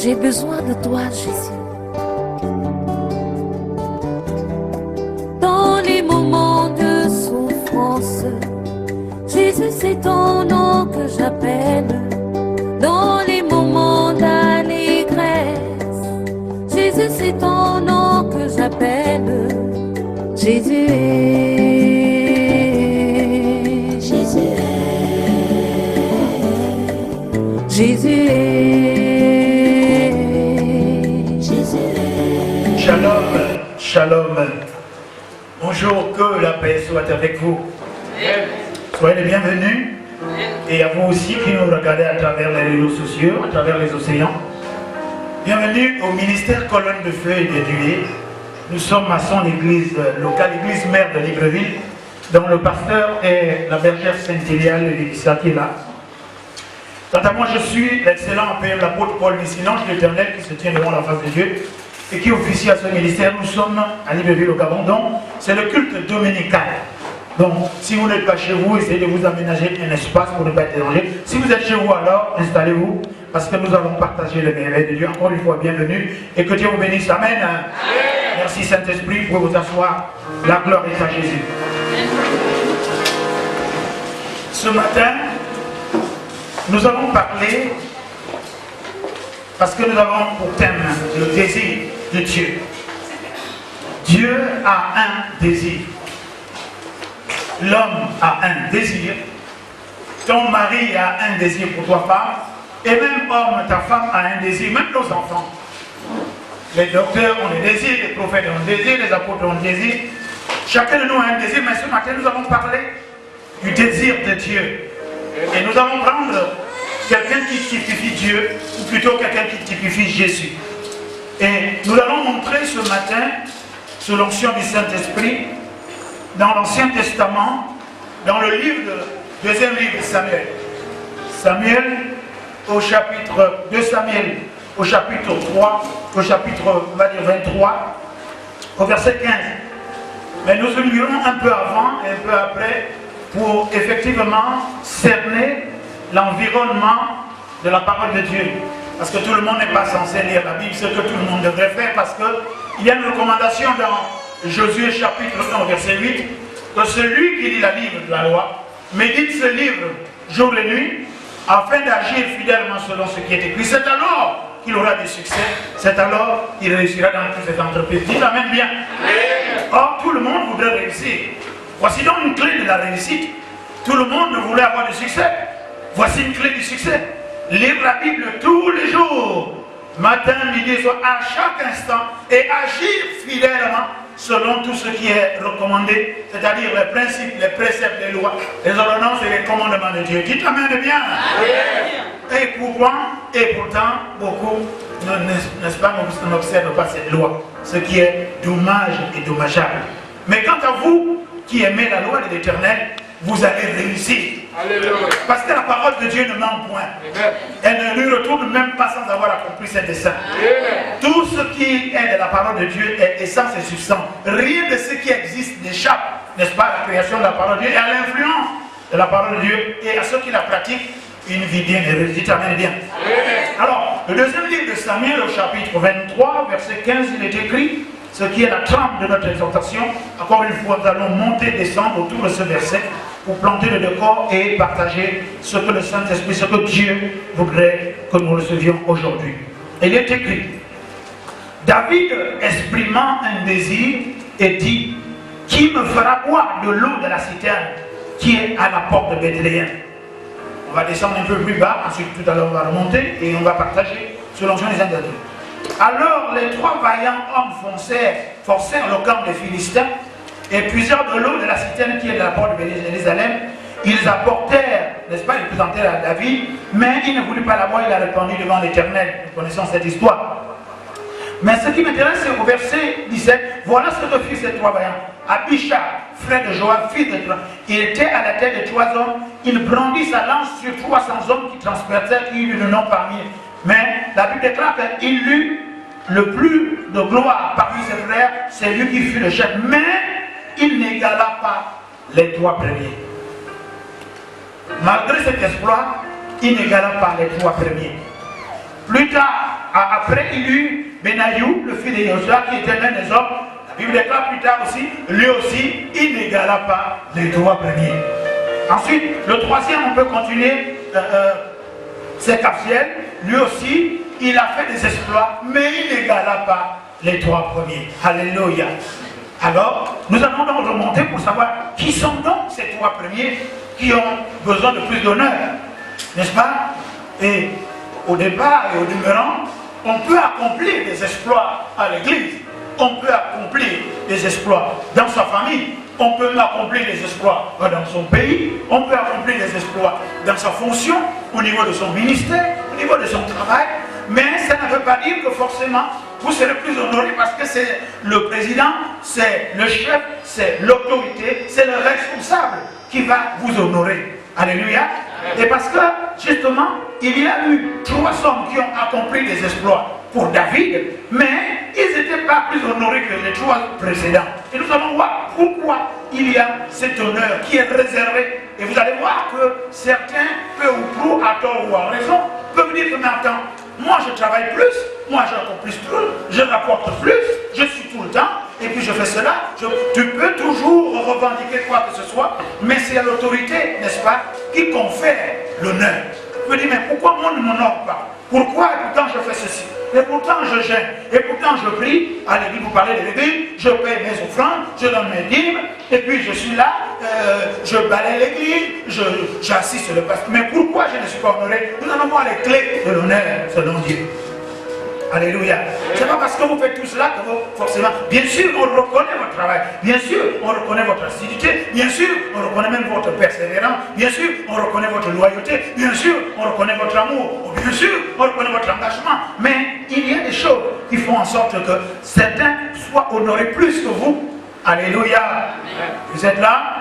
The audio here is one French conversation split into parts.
J'ai besoin de toi, Jésus. Dans les moments de souffrance, Jésus, c'est ton nom que j'appelle. Dans les moments d'allégresse, Jésus, c'est ton nom que j'appelle. Jésus est, Jésus est, Jésus est, Jésus est. Shalom, shalom. Bonjour, que la paix soit avec vous. Soyez les bienvenus. Et à vous aussi qui nous regardez à travers les réseaux sociaux, à travers les océans. Bienvenue au ministère Colonne de Feu et de Nuée. Nous sommes à son église locale, l'église mère de Libreville, dont le pasteur est la bergère Saint-Élial Lébissa qui est là. Quant à moi, je suis l'excellent PM, l'apôtre Paul Missinange, l'Éternel qui se tient devant la face de Dieu et qui officie à ce ministère. Nous sommes à Libreville au Gabon, donc c'est le culte dominical. Donc, si vous n'êtes pas chez vous, essayez de vous aménager un espace pour ne pas être dérangé. Si vous êtes chez vous, alors installez-vous, parce que nous allons partager le merveille de Dieu. Encore une fois, bienvenue, et que Dieu vous bénisse. Amen. Amen. Merci Saint-Esprit, vous pouvez vous asseoir. La gloire est à Jésus. Ce matin, nous allons parler, parce que nous avons pour thème le désir de Dieu. Dieu a un désir. L'homme a un désir, ton mari a un désir pour toi femme, et même homme, ta femme a un désir, même nos enfants. Les docteurs ont des désirs, les prophètes ont des désirs, les apôtres ont des désirs. Chacun de nous a un désir, mais ce matin nous allons parler du désir de Dieu. Et nous allons prendre quelqu'un qui typifie Dieu, ou plutôt quelqu'un qui typifie Jésus. Et nous allons montrer ce matin, sous l'onction du Saint-Esprit, dans l'Ancien Testament, dans le deuxième livre de Samuel. Samuel, au chapitre 2 Samuel, au chapitre 3, au chapitre, on va dire 23, au verset 15. Mais nous lirons un peu avant et un peu après pour effectivement cerner l'environnement de la parole de Dieu. Parce que tout le monde n'est pas censé lire la Bible, ce que tout le monde devrait faire, parce qu'il y a une recommandation dans Josué chapitre 1 verset 8, que celui qui lit la livre de la loi médite ce livre jour et nuit afin d'agir fidèlement selon ce qui est écrit. C'est alors qu'il aura du succès, c'est alors qu'il réussira dans toutes ses entreprises. Dites amen bien. Or, tout le monde voudrait réussir. Voici donc une clé de la réussite. Tout le monde voulait avoir du succès. Voici une clé du succès. Lire la Bible tous les jours, matin, midi, soir, à chaque instant, et agir fidèlement selon tout ce qui est recommandé, c'est-à-dire les principes, les préceptes, les lois, les ordonnances et les commandements de Dieu. Dites amen de bien. Et pourtant, beaucoup, n'est-ce pas, n'observent pas cette loi, ce qui est dommage et dommageable. Mais quant à vous, qui aimez la loi de l'Éternel, vous allez réussir. Alléluia. Parce que la parole de Dieu ne ment point. Elle ne lui retourne même pas sans avoir accompli ses desseins. Tout ce qui est de la parole de Dieu est essence et substance. Rien de ce qui existe n'échappe, n'est-ce pas, à la création de la parole de Dieu et à l'influence de la parole de Dieu et à ceux qui la pratiquent, une vie bien heureuse. Dites amen bien. Alors, le deuxième livre de Samuel, au chapitre 23, verset 15, il est écrit, ce qui est la trame de notre exhortation. Encore une fois, nous allons monter, descendre autour de ce verset pour planter le décor et partager ce que le Saint-Esprit, ce que Dieu voudrait que nous recevions aujourd'hui. Il est écrit, David exprimant un désir et dit, qui me fera boire de l'eau de la citerne qui est à la porte de Bethléem? On va descendre un peu plus bas, ensuite tout à l'heure on va remonter et on va partager sur l'onction des individus. Alors les trois vaillants hommes forcèrent le camp des Philistins et puisèrent de l'eau de la citerne qui est de la porte de Jérusalem. Ils apportèrent, n'est-ce pas, ils présentèrent à David, mais il ne voulut pas la boire, il a répandu devant l'Éternel. Nous connaissons cette histoire. Mais ce qui m'intéresse, c'est au verset 17, voilà ce que firent ces trois vaillants. Abishai, frère de Joab, fils de Joab, il était à la tête de 3 hommes, il brandit sa lance sur 300 hommes qui transpercèrent, il eut le nom parmi eux. Mais la Bible déclare qu'il eut le plus de gloire parmi ses frères, c'est lui qui fut le chef. Mais il n'égala pas les 3 premiers. Malgré cet exploit, il n'égala pas les 3 premiers. Plus tard, après il eut Benaïou, le fils de Joshua, qui était l'un des hommes. La Bible déclare plus tard aussi, lui aussi, il n'égala pas les 3 premiers. Ensuite, le troisième, on peut continuer, c'est Capsiel. Lui aussi, il a fait des exploits, mais il n'égala pas les 3 premiers. Alléluia. Alors, nous allons donc remonter pour savoir qui sont donc ces 3 premiers qui ont besoin de plus d'honneur. N'est-ce pas? Et au départ et au demeurant, on peut accomplir des exploits à l'église. On peut accomplir des exploits dans sa famille. On peut accomplir des exploits dans son pays. On peut accomplir des exploits dans sa fonction, au niveau de son ministère, au niveau de son travail. Mais ça ne veut pas dire que forcément vous serez plus honoré parce que c'est le président, c'est le chef, c'est l'autorité, c'est le responsable qui va vous honorer. Alléluia. Et parce que justement, il y a eu 3 hommes qui ont accompli des exploits pour David, mais ils n'étaient pas plus honorés que les 3 précédents. Et nous allons voir pourquoi il y a cet honneur qui est réservé. Et vous allez voir que certains, peu ou prou, à tort ou à raison, peuvent dire que mais attends, moi je travaille plus, moi j'accomplis plus, je rapporte plus, je suis tout le temps, et puis je fais cela. Tu peux toujours revendiquer quoi que ce soit, mais c'est l'autorité, n'est-ce pas, qui confère l'honneur. Tu peux dire, mais pourquoi moi ne m'honore pas? Pourquoi et pourtant je fais ceci? Et pourtant je gêne, et pourtant je prie, à l'église, vous parlez de l'église, je paye mes offrandes, je donne mes dîmes, et puis je suis là, je balaye l'église, j'assiste le pasteur. Mais pourquoi je ne suis pas honoré? Nous allons voir les clés de l'honneur selon Dieu. Alléluia. C'est pas parce que vous faites tout cela que vous, forcément, bien sûr, on reconnaît votre travail, bien sûr, on reconnaît votre assiduité, bien sûr, on reconnaît même votre persévérance, bien sûr, on reconnaît votre loyauté, bien sûr, on reconnaît votre amour, bien sûr, on reconnaît votre engagement. Mais il y a des choses qui font en sorte que certains soient honorés plus que vous. Alléluia. Vous êtes là?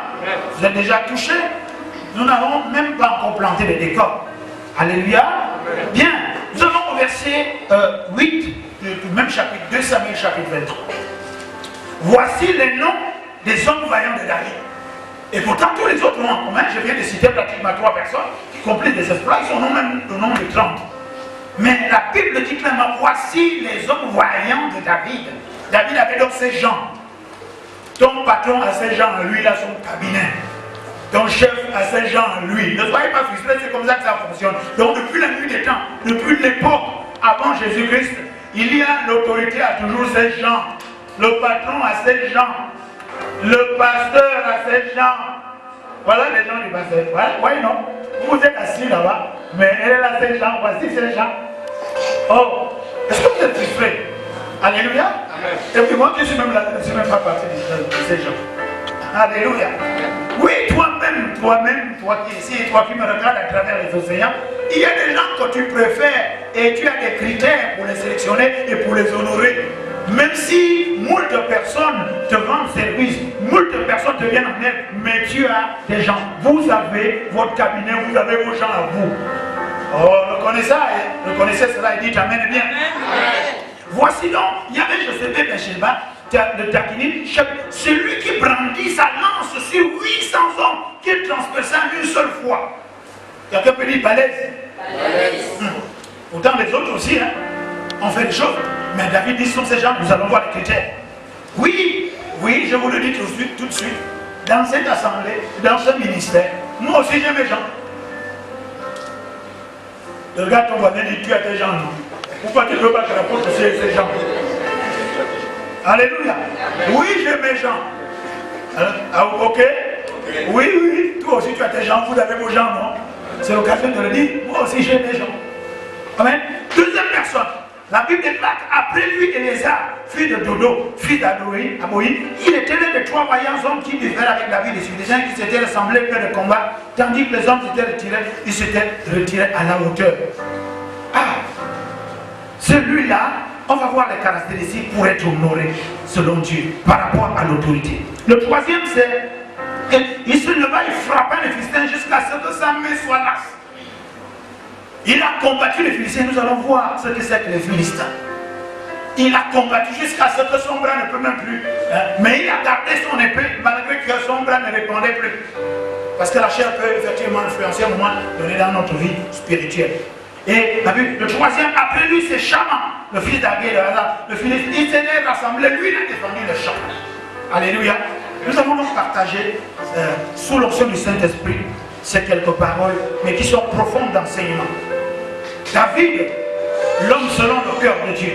Vous êtes déjà touchés? Nous n'avons même pas encore planté les décors. Alléluia. Bien. Nous allons au verset 8 du même chapitre, 2 Samuel chapitre 23. Voici les noms des hommes vaillants de David. Et pourtant tous les autres ont en commun, je viens de citer pratiquement 3 personnes qui complètent des exploits, ils sont même au nombre de 30. Mais la Bible dit clairement, voici les hommes vaillants de David. David avait donc ses gens. Ton patron a ses gens, lui il a son cabinet. Ton chef a ses gens, lui. Ne soyez pas frustrés, c'est comme ça que ça fonctionne. Donc depuis la nuit des temps, depuis l'époque avant Jésus-Christ, il y a l'autorité a toujours ses gens. Le patron a ses gens. Le pasteur a ses gens. Voilà les gens du pasteur. Oui, non. Vous êtes assis là-bas, mais elle a ses gens. Voici ses gens. Oh, est-ce que vous êtes frustrés? Alléluia. Amen. Et puis moi, je ne suis même pas parti de ces gens. Alléluia. Oui, toi-même, toi qui es ici et toi qui me regardes à travers les océans, il y a des gens que tu préfères et tu as des critères pour les sélectionner et pour les honorer. Même si moult personnes te rendent service, moult personnes te viennent en aide, mais tu as des gens. Vous avez votre cabinet, vous avez vos gens à vous. Oh, reconnaissez cela et dites Amen bien. Amen. Voici donc, il y avait Joseph Bencheba, de Taquini, celui qui brandit sa lance sur 800 hommes, qu'il transperça une seule fois. Quelqu'un peut dire balèze. Pourtant les autres aussi, hein, ont fait des choses. Mais David dit, sont ces gens, nous allons voir les critères. Oui, je vous le dis tout de suite, dans cette assemblée, dans ce ministère, moi aussi j'ai mes gens. Regarde ton voisin et dis, tu as tes gens, non? Pourquoi tu ne veux pas que rapporte ces gens? Alléluia. Oui, j'ai mes gens. Alors, ok? Oui, toi aussi tu as tes gens, vous avez vos gens, non? C'est l'occasion de le dire, moi aussi j'ai mes gens. Amen. Deuxième personne, la Bible déclare qu'après lui, Éléazar, fils de Dodo, fils d'Amoï, il était l'un des 3 vaillants hommes qui vivaient avec David et des gens qui s'étaient rassemblés près de combat, tandis que les hommes s'étaient retirés, ils s'étaient retirés à la hauteur. Celui-là, on va voir les caractéristiques pour être honoré selon Dieu par rapport à l'autorité. Le troisième, c'est il se leva, il frappa les Philistins jusqu'à ce que sa main soit lasse. Il a combattu les Philistins, nous allons voir ce que c'est que les Philistins. Il a combattu jusqu'à ce que son bras ne peut même plus. Mais il a gardé son épée malgré que son bras ne répondait plus. Parce que la chair peut effectivement influencer au moment donné dans notre vie spirituelle. Et le troisième, après lui, c'est Chama, le fils d'Agé de Hazar. Le Philistin, il s'est rassemblé, lui, il a défendu le champ. Alléluia. Nous allons donc partager, sous l'onction du Saint-Esprit, ces quelques paroles, mais qui sont profondes d'enseignement. David, l'homme selon le cœur de Dieu.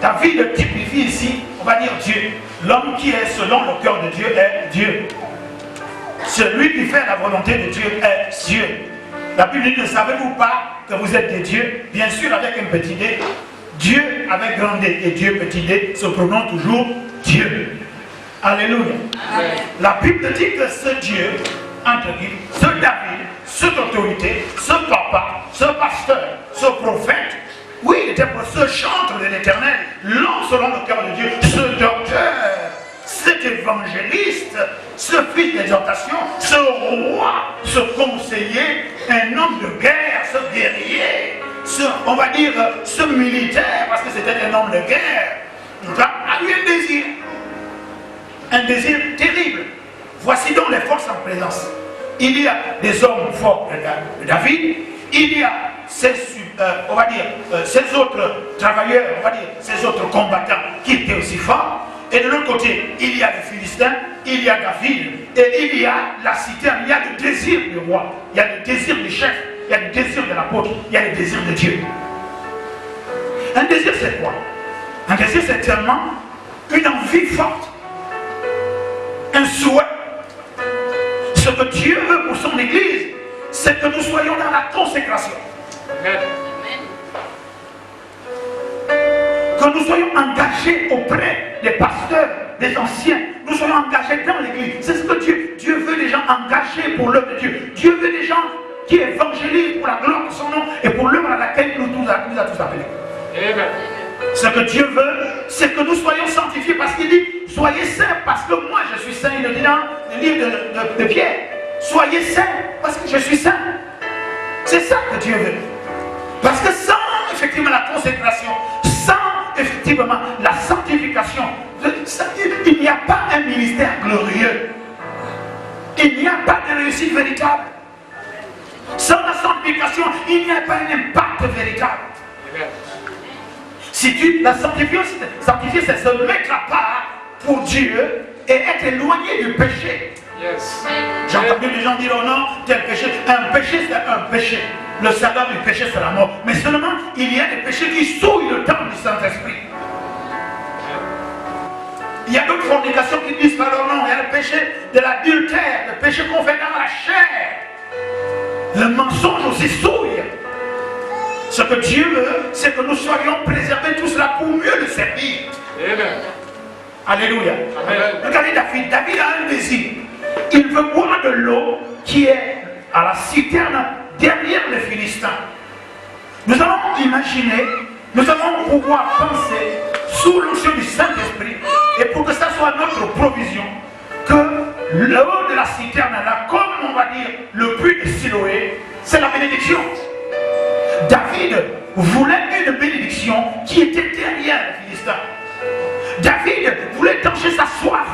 David typifie ici, on va dire Dieu. L'homme qui est selon le cœur de Dieu est Dieu. Celui qui fait la volonté de Dieu est Dieu. La Bible dit, ne savez-vous pas que vous êtes des dieux? Bien sûr, avec un petit d. Dieu avec grand D et Dieu petit d se prononce toujours Dieu. Alléluia. Amen. La Bible dit que ce Dieu, entre guillemets, ce David, cette autorité, ce papa, ce pasteur, ce prophète, oui, il était pour ce chantre de l'Éternel, l'homme selon le cœur de Dieu, ce docteur, cet évangéliste, ce fils d'exhortation, ce roi, ce conseiller, un homme de guerre, ce guerrier, on va dire ce militaire, parce que c'était un homme de guerre, a eu un désir terrible. Voici donc les forces en présence. Il y a des hommes forts de David, il y a ces autres travailleurs, on va dire, ces autres combattants qui étaient aussi forts. Et de l'autre côté, il y a les Philistins, il y a David, et il y a la cité, il y a le désir du roi, il y a le désir du chef, il y a le désir de l'apôtre, il y a le désir de Dieu. Un désir, c'est quoi? Un désir, c'est tellement une envie forte, un souhait. Ce que Dieu veut pour son Église, c'est que nous soyons dans la consécration. Amen. Que nous soyons engagés auprès des pasteurs, des anciens. Nous soyons engagés dans l'Église. C'est ce que Dieu veut, des gens engagés pour l'œuvre de Dieu. Dieu veut des gens qui évangélisent pour la gloire de son nom et pour l'œuvre à laquelle il nous a tous appelés. Amen. Ce que Dieu veut, c'est que nous soyons sanctifiés, parce qu'il dit, soyez saints parce que moi je suis saint. Il le dit dans le livre de Pierre. Soyez saints parce que je suis saint. C'est ça que Dieu veut. Parce que sans effectivement la consécration, sans effectivement la sanctification, il n'y a pas un ministère glorieux. Il n'y a pas de réussite véritable. Sans la sanctification, il n'y a pas un impact véritable. Si la sanctifier, c'est se mettre à part pour Dieu et être éloigné du péché. Yes. J'ai entendu des gens dire, oh non, tel péché. Un péché, c'est un péché. Le salaire du péché, c'est la mort. Mais seulement, il y a des péchés qui souillent le temple du Saint-Esprit. Il y a d'autres fornications qui disent, alors non, il y a le péché de l'adultère, le péché qu'on fait dans la chair. Le mensonge aussi souille. Ce que Dieu veut, c'est que nous soyons préservés tout cela pour mieux le servir. Amen. Alléluia. Amen. Regardez David. David a un désir. Il veut boire de l'eau qui est à la citerne derrière les Philistins. Nous allons imaginer, nous allons pouvoir penser sous l'onction du Saint-Esprit, et pour que ça soit notre provision, que l'eau de la citerne là, comme on va dire le puits de Siloé, c'est la bénédiction. David voulait une bénédiction qui était derrière les Philistins. David voulait étancher sa soif.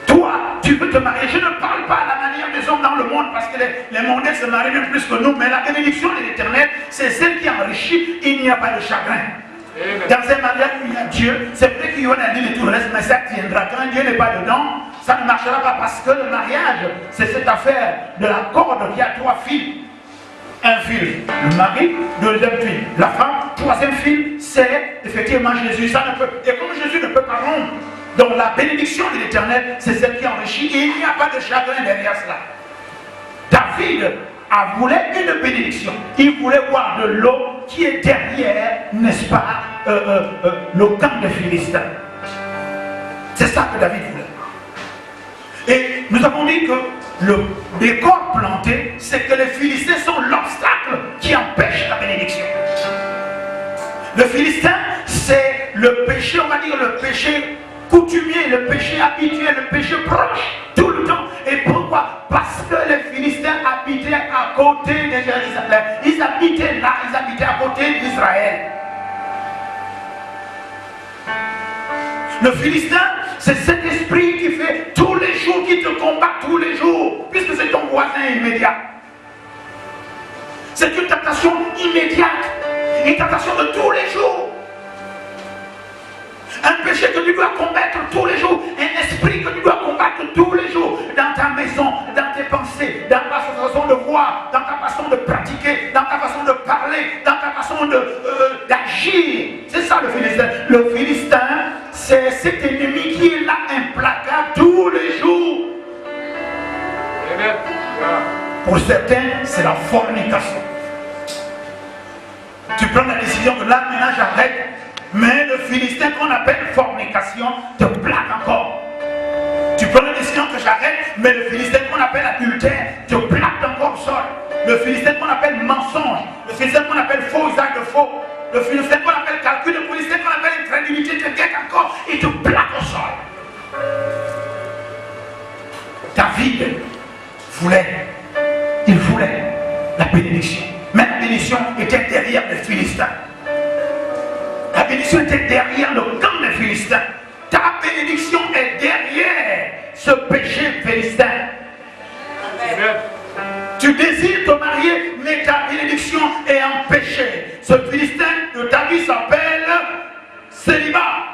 Toi, tu veux te marier. Je ne parle pas à la manière des hommes dans le monde, parce que les mondains se marient même plus que nous, mais la bénédiction de l'Éternel, c'est celle qui enrichit, il n'y a pas de chagrin. Amen. Dans un mariage où il y a Dieu, c'est vrai qu'il y en a dit et tout le reste, mais ça tiendra. Quand Dieu n'est pas dedans, ça ne marchera pas, parce que le mariage, c'est cette affaire de la corde qui a trois fils. Un fil, le mari, deuxième fil, la femme, troisième fil, c'est effectivement Jésus. Ça ne peut, et comme Jésus ne peut pas rompre, donc la bénédiction de l'Éternel, c'est celle qui enrichit, et il n'y a pas de chagrin derrière cela. David voulait une bénédiction. Il voulait boire de l'eau qui est derrière, n'est-ce pas, le camp des Philistins. C'est ça que David voulait. Et nous avons dit que le décor planté, c'est que les Philistins sont l'obstacle qui empêche la bénédiction. Le Philistin, c'est le péché, on va dire le péché coutumier, le péché habituel, le péché proche, tout le temps. Et pourquoi? Parce que les Philistins habitaient à côté de Jérusalem. Ils habitaient là, ils habitaient à côté d'Israël. Le Philistin, c'est cet esprit qui fait tous les jours, qui te combat tous les jours, puisque c'est ton voisin immédiat. C'est une tentation immédiate, une tentation de tous les jours. Un péché que tu dois combattre tous les jours, un esprit que tu dois combattre tous les jours, dans ta maison, dans tes pensées, dans ta façon de voir, dans ta façon de pratiquer, dans ta façon de parler, dans ta façon d'agir. C'est ça le Philistin. Le Philistin, c'est cet ennemi qui est là, implacable tous les jours. Amen. Pour certains, c'est la fornication. Tu prends la décision que là, maintenant j'arrête. Mais le Philistin qu'on appelle fornication te plaque encore. Tu prends la décision que j'arrête, mais le Philistin qu'on appelle adultère te plaque encore au sol. Le Philistin qu'on appelle mensonge, le Philistin qu'on appelle faux usage de faux, le Philistin qu'on appelle calcul, le Philistin qu'on appelle incrédulité te guette encore et te plaque au sol. David il voulait la bénédiction. Mais la bénédiction était derrière les Philistins. La bénédiction était derrière le camp des Philistins. Ta bénédiction est derrière ce péché philistin. Amen. Tu désires te marier, mais ta bénédiction est en péché. Ce Philistin de ta vie s'appelle célibat.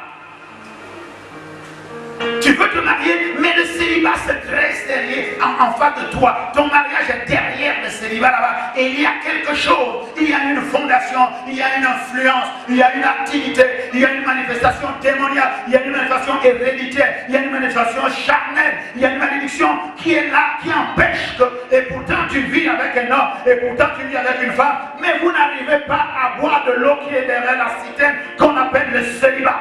Tu veux te marier, mais le célibat se dresse derrière, en face de toi. Ton mariage est derrière le célibat là-bas. Et il y a quelque chose, il y a une fondation, il y a une influence, il y a une activité, il y a une manifestation démoniaque, il y a une manifestation héréditaire, il y a une manifestation charnelle, il y a une malédiction qui est là, qui empêche que, et pourtant tu vis avec un homme, et pourtant tu vis avec une femme, mais vous n'arrivez pas à boire de l'eau qui est derrière la citerne qu'on appelle le célibat.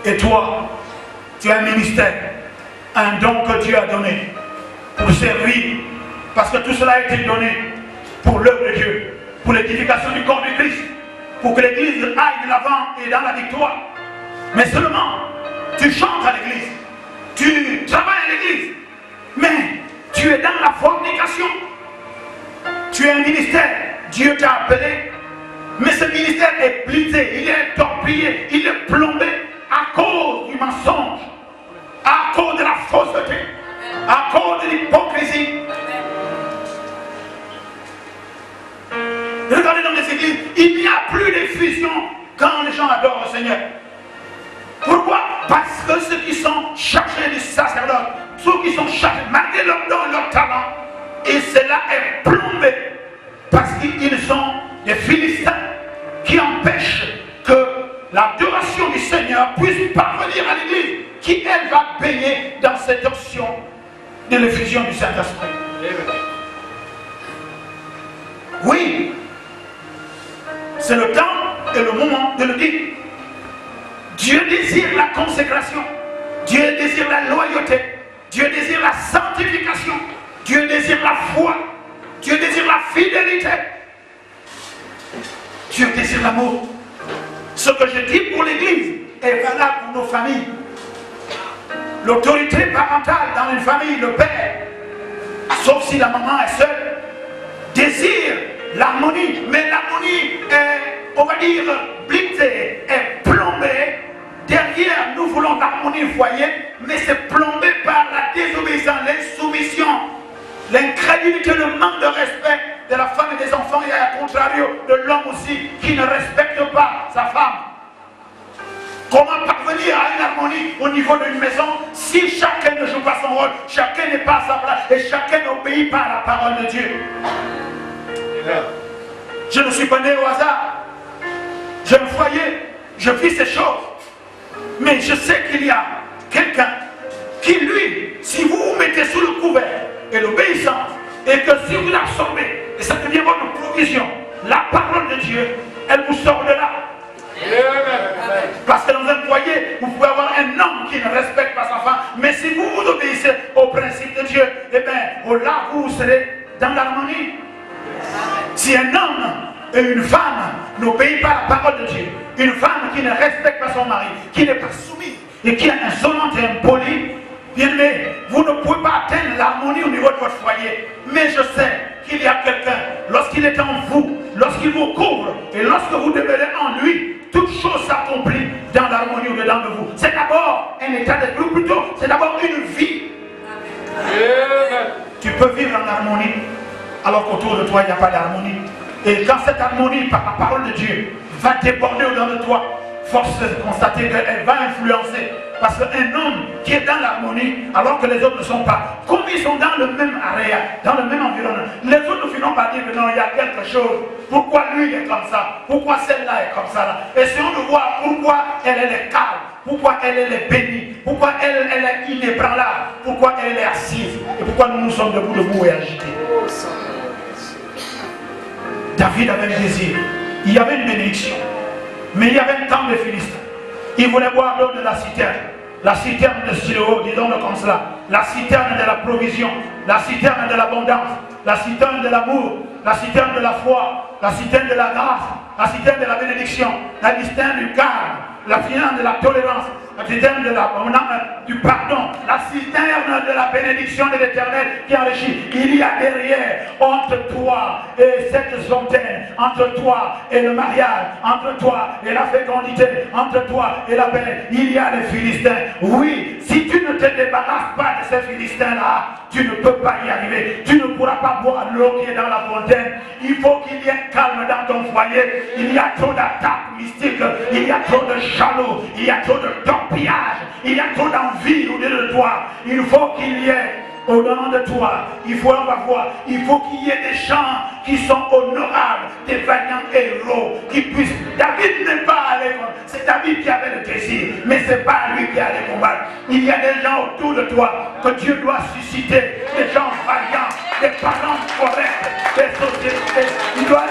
Et toi, tu as un ministère, un don que Dieu a donné pour servir, parce que tout cela a été donné pour l'œuvre de Dieu, pour l'édification du corps de Christ, pour que l'Église aille de l'avant et dans la victoire. Mais seulement, tu chantes à l'Église, tu travailles à l'Église, mais tu es dans la fornication. Tu es un ministère, Dieu t'a appelé, mais ce ministère est brisé, il est torpillé, il est plombé à cause du mensonge, à cause de la fausseté, à cause de l'hypocrisie. Regardez dans les églises, il n'y a plus d'effusion quand les gens adorent le Seigneur. Pourquoi? Parce que ceux qui sont chargés du sacerdoce, ceux qui sont chargés, malgré leur don et leur talent, et cela est plombé, parce qu'ils sont des Philistins qui empêchent que l'adoration du Seigneur puisse parvenir à l'Église, qui elle va baigner dans cette option de l'effusion du Saint-Esprit. Oui, c'est le temps et le moment de le dire. Dieu désire la consécration, Dieu désire la loyauté, Dieu désire la sanctification, Dieu désire la foi, Dieu désire la fidélité, Dieu désire l'amour. Ce que je dis pour l'Église est valable pour nos familles. L'autorité parentale dans une famille, le père, sauf si la maman est seule, désire l'harmonie, mais l'harmonie est, on va dire, blitée, est plombée. Derrière, nous voulons l'harmonie au foyer, mais c'est plombé par la désobéissance, l'insoumission, l'incrédulité, le manque de respect de la femme et des enfants, et à contrario de l'homme aussi, qui ne respecte pas sa femme. Comment parvenir à une harmonie au niveau d'une maison si chacun ne joue pas son rôle, chacun n'est pas à sa place et chacun n'obéit pas à la parole de Dieu? Je ne suis pas né au hasard. J'ai un foyer, je vis ces choses. Mais je sais qu'il y a quelqu'un qui, lui, si vous vous mettez sous le couvert et l'obéissance, et que si vous l'absorbez, et ça devient votre provision, la parole de Dieu, elle vous sort de là. Parce que dans un foyer, vous pouvez avoir un homme qui ne respecte pas sa femme, mais si vous vous obéissez au principe de Dieu, eh bien, là, vous serez dans l'harmonie. Si un homme et une femme n'obéissent pas à la parole de Dieu, une femme qui ne respecte pas son mari, qui n'est pas soumise et qui est insolente et impolie, bien aimé, vous ne pouvez pas atteindre l'harmonie au niveau de votre foyer. Mais je sais qu'il y a quelqu'un, lorsqu'il est en vous, lorsqu'il vous couvre et lorsque vous demeurez en lui, toute chose s'accomplit dans l'harmonie au-dedans de vous. C'est d'abord un état d'esprit, plutôt, c'est d'abord une vie. Amen. tu peux vivre en harmonie, alors qu'autour de toi, il n'y a pas d'harmonie. Et quand cette harmonie, par la parole de Dieu, va déborder au-dedans de toi, force de constater qu'elle va influencer. Parce qu'un homme qui est dans l'harmonie, alors que les autres ne sont pas, comme ils sont dans le même area, dans le même environnement, les autres ne finiront pas dire que non, il y a quelque chose. Pourquoi lui est comme ça? Pourquoi celle-là est comme ça? Essayons de voir pourquoi elle est calme, pourquoi elle est bénie, pourquoi elle est inébranlable, pourquoi elle est assise, et pourquoi nous sommes debout et agités. David avait un désir, il y avait une bénédiction, mais il y avait un temps de Philistins. Il voulait boire l'eau de la citerne de Siloé, disons-le comme cela, la citerne de la provision, la citerne de l'abondance, la citerne de l'amour, la citerne de la foi, la citerne de la grâce, la citerne de la bénédiction, la citerne du calme, la citerne de la tolérance, la citerne du pardon, la citerne de la bénédiction de l'Éternel qui enrichit. Il y a derrière, entre toi et cette fontaine, entre toi et le mariage, entre toi et la fécondité, entre toi et la paix, il y a les Philistins. Oui, si tu ne te débarrasses pas de ces Philistins-là, tu ne peux pas y arriver. Tu ne pourras pas boire l'eau qui est dans la fontaine. Il faut qu'il y ait calme dans ton foyer. Il y a trop d'attaques mystiques, il y a trop de jaloux, il y a trop de torpillage, il y a trop d'envie au-delà de toi. Il faut qu'il y ait au-dedans de toi, il faut qu'il y ait des gens qui sont honorables, des vaillants héros, qui puissent. David n'est pas allé combattre, c'est David qui avait le désir, mais ce n'est pas lui qui allait combattre. Il y a des gens autour de toi que Dieu doit susciter, des gens vaillants, des parents corrects, des sociétés. Il doit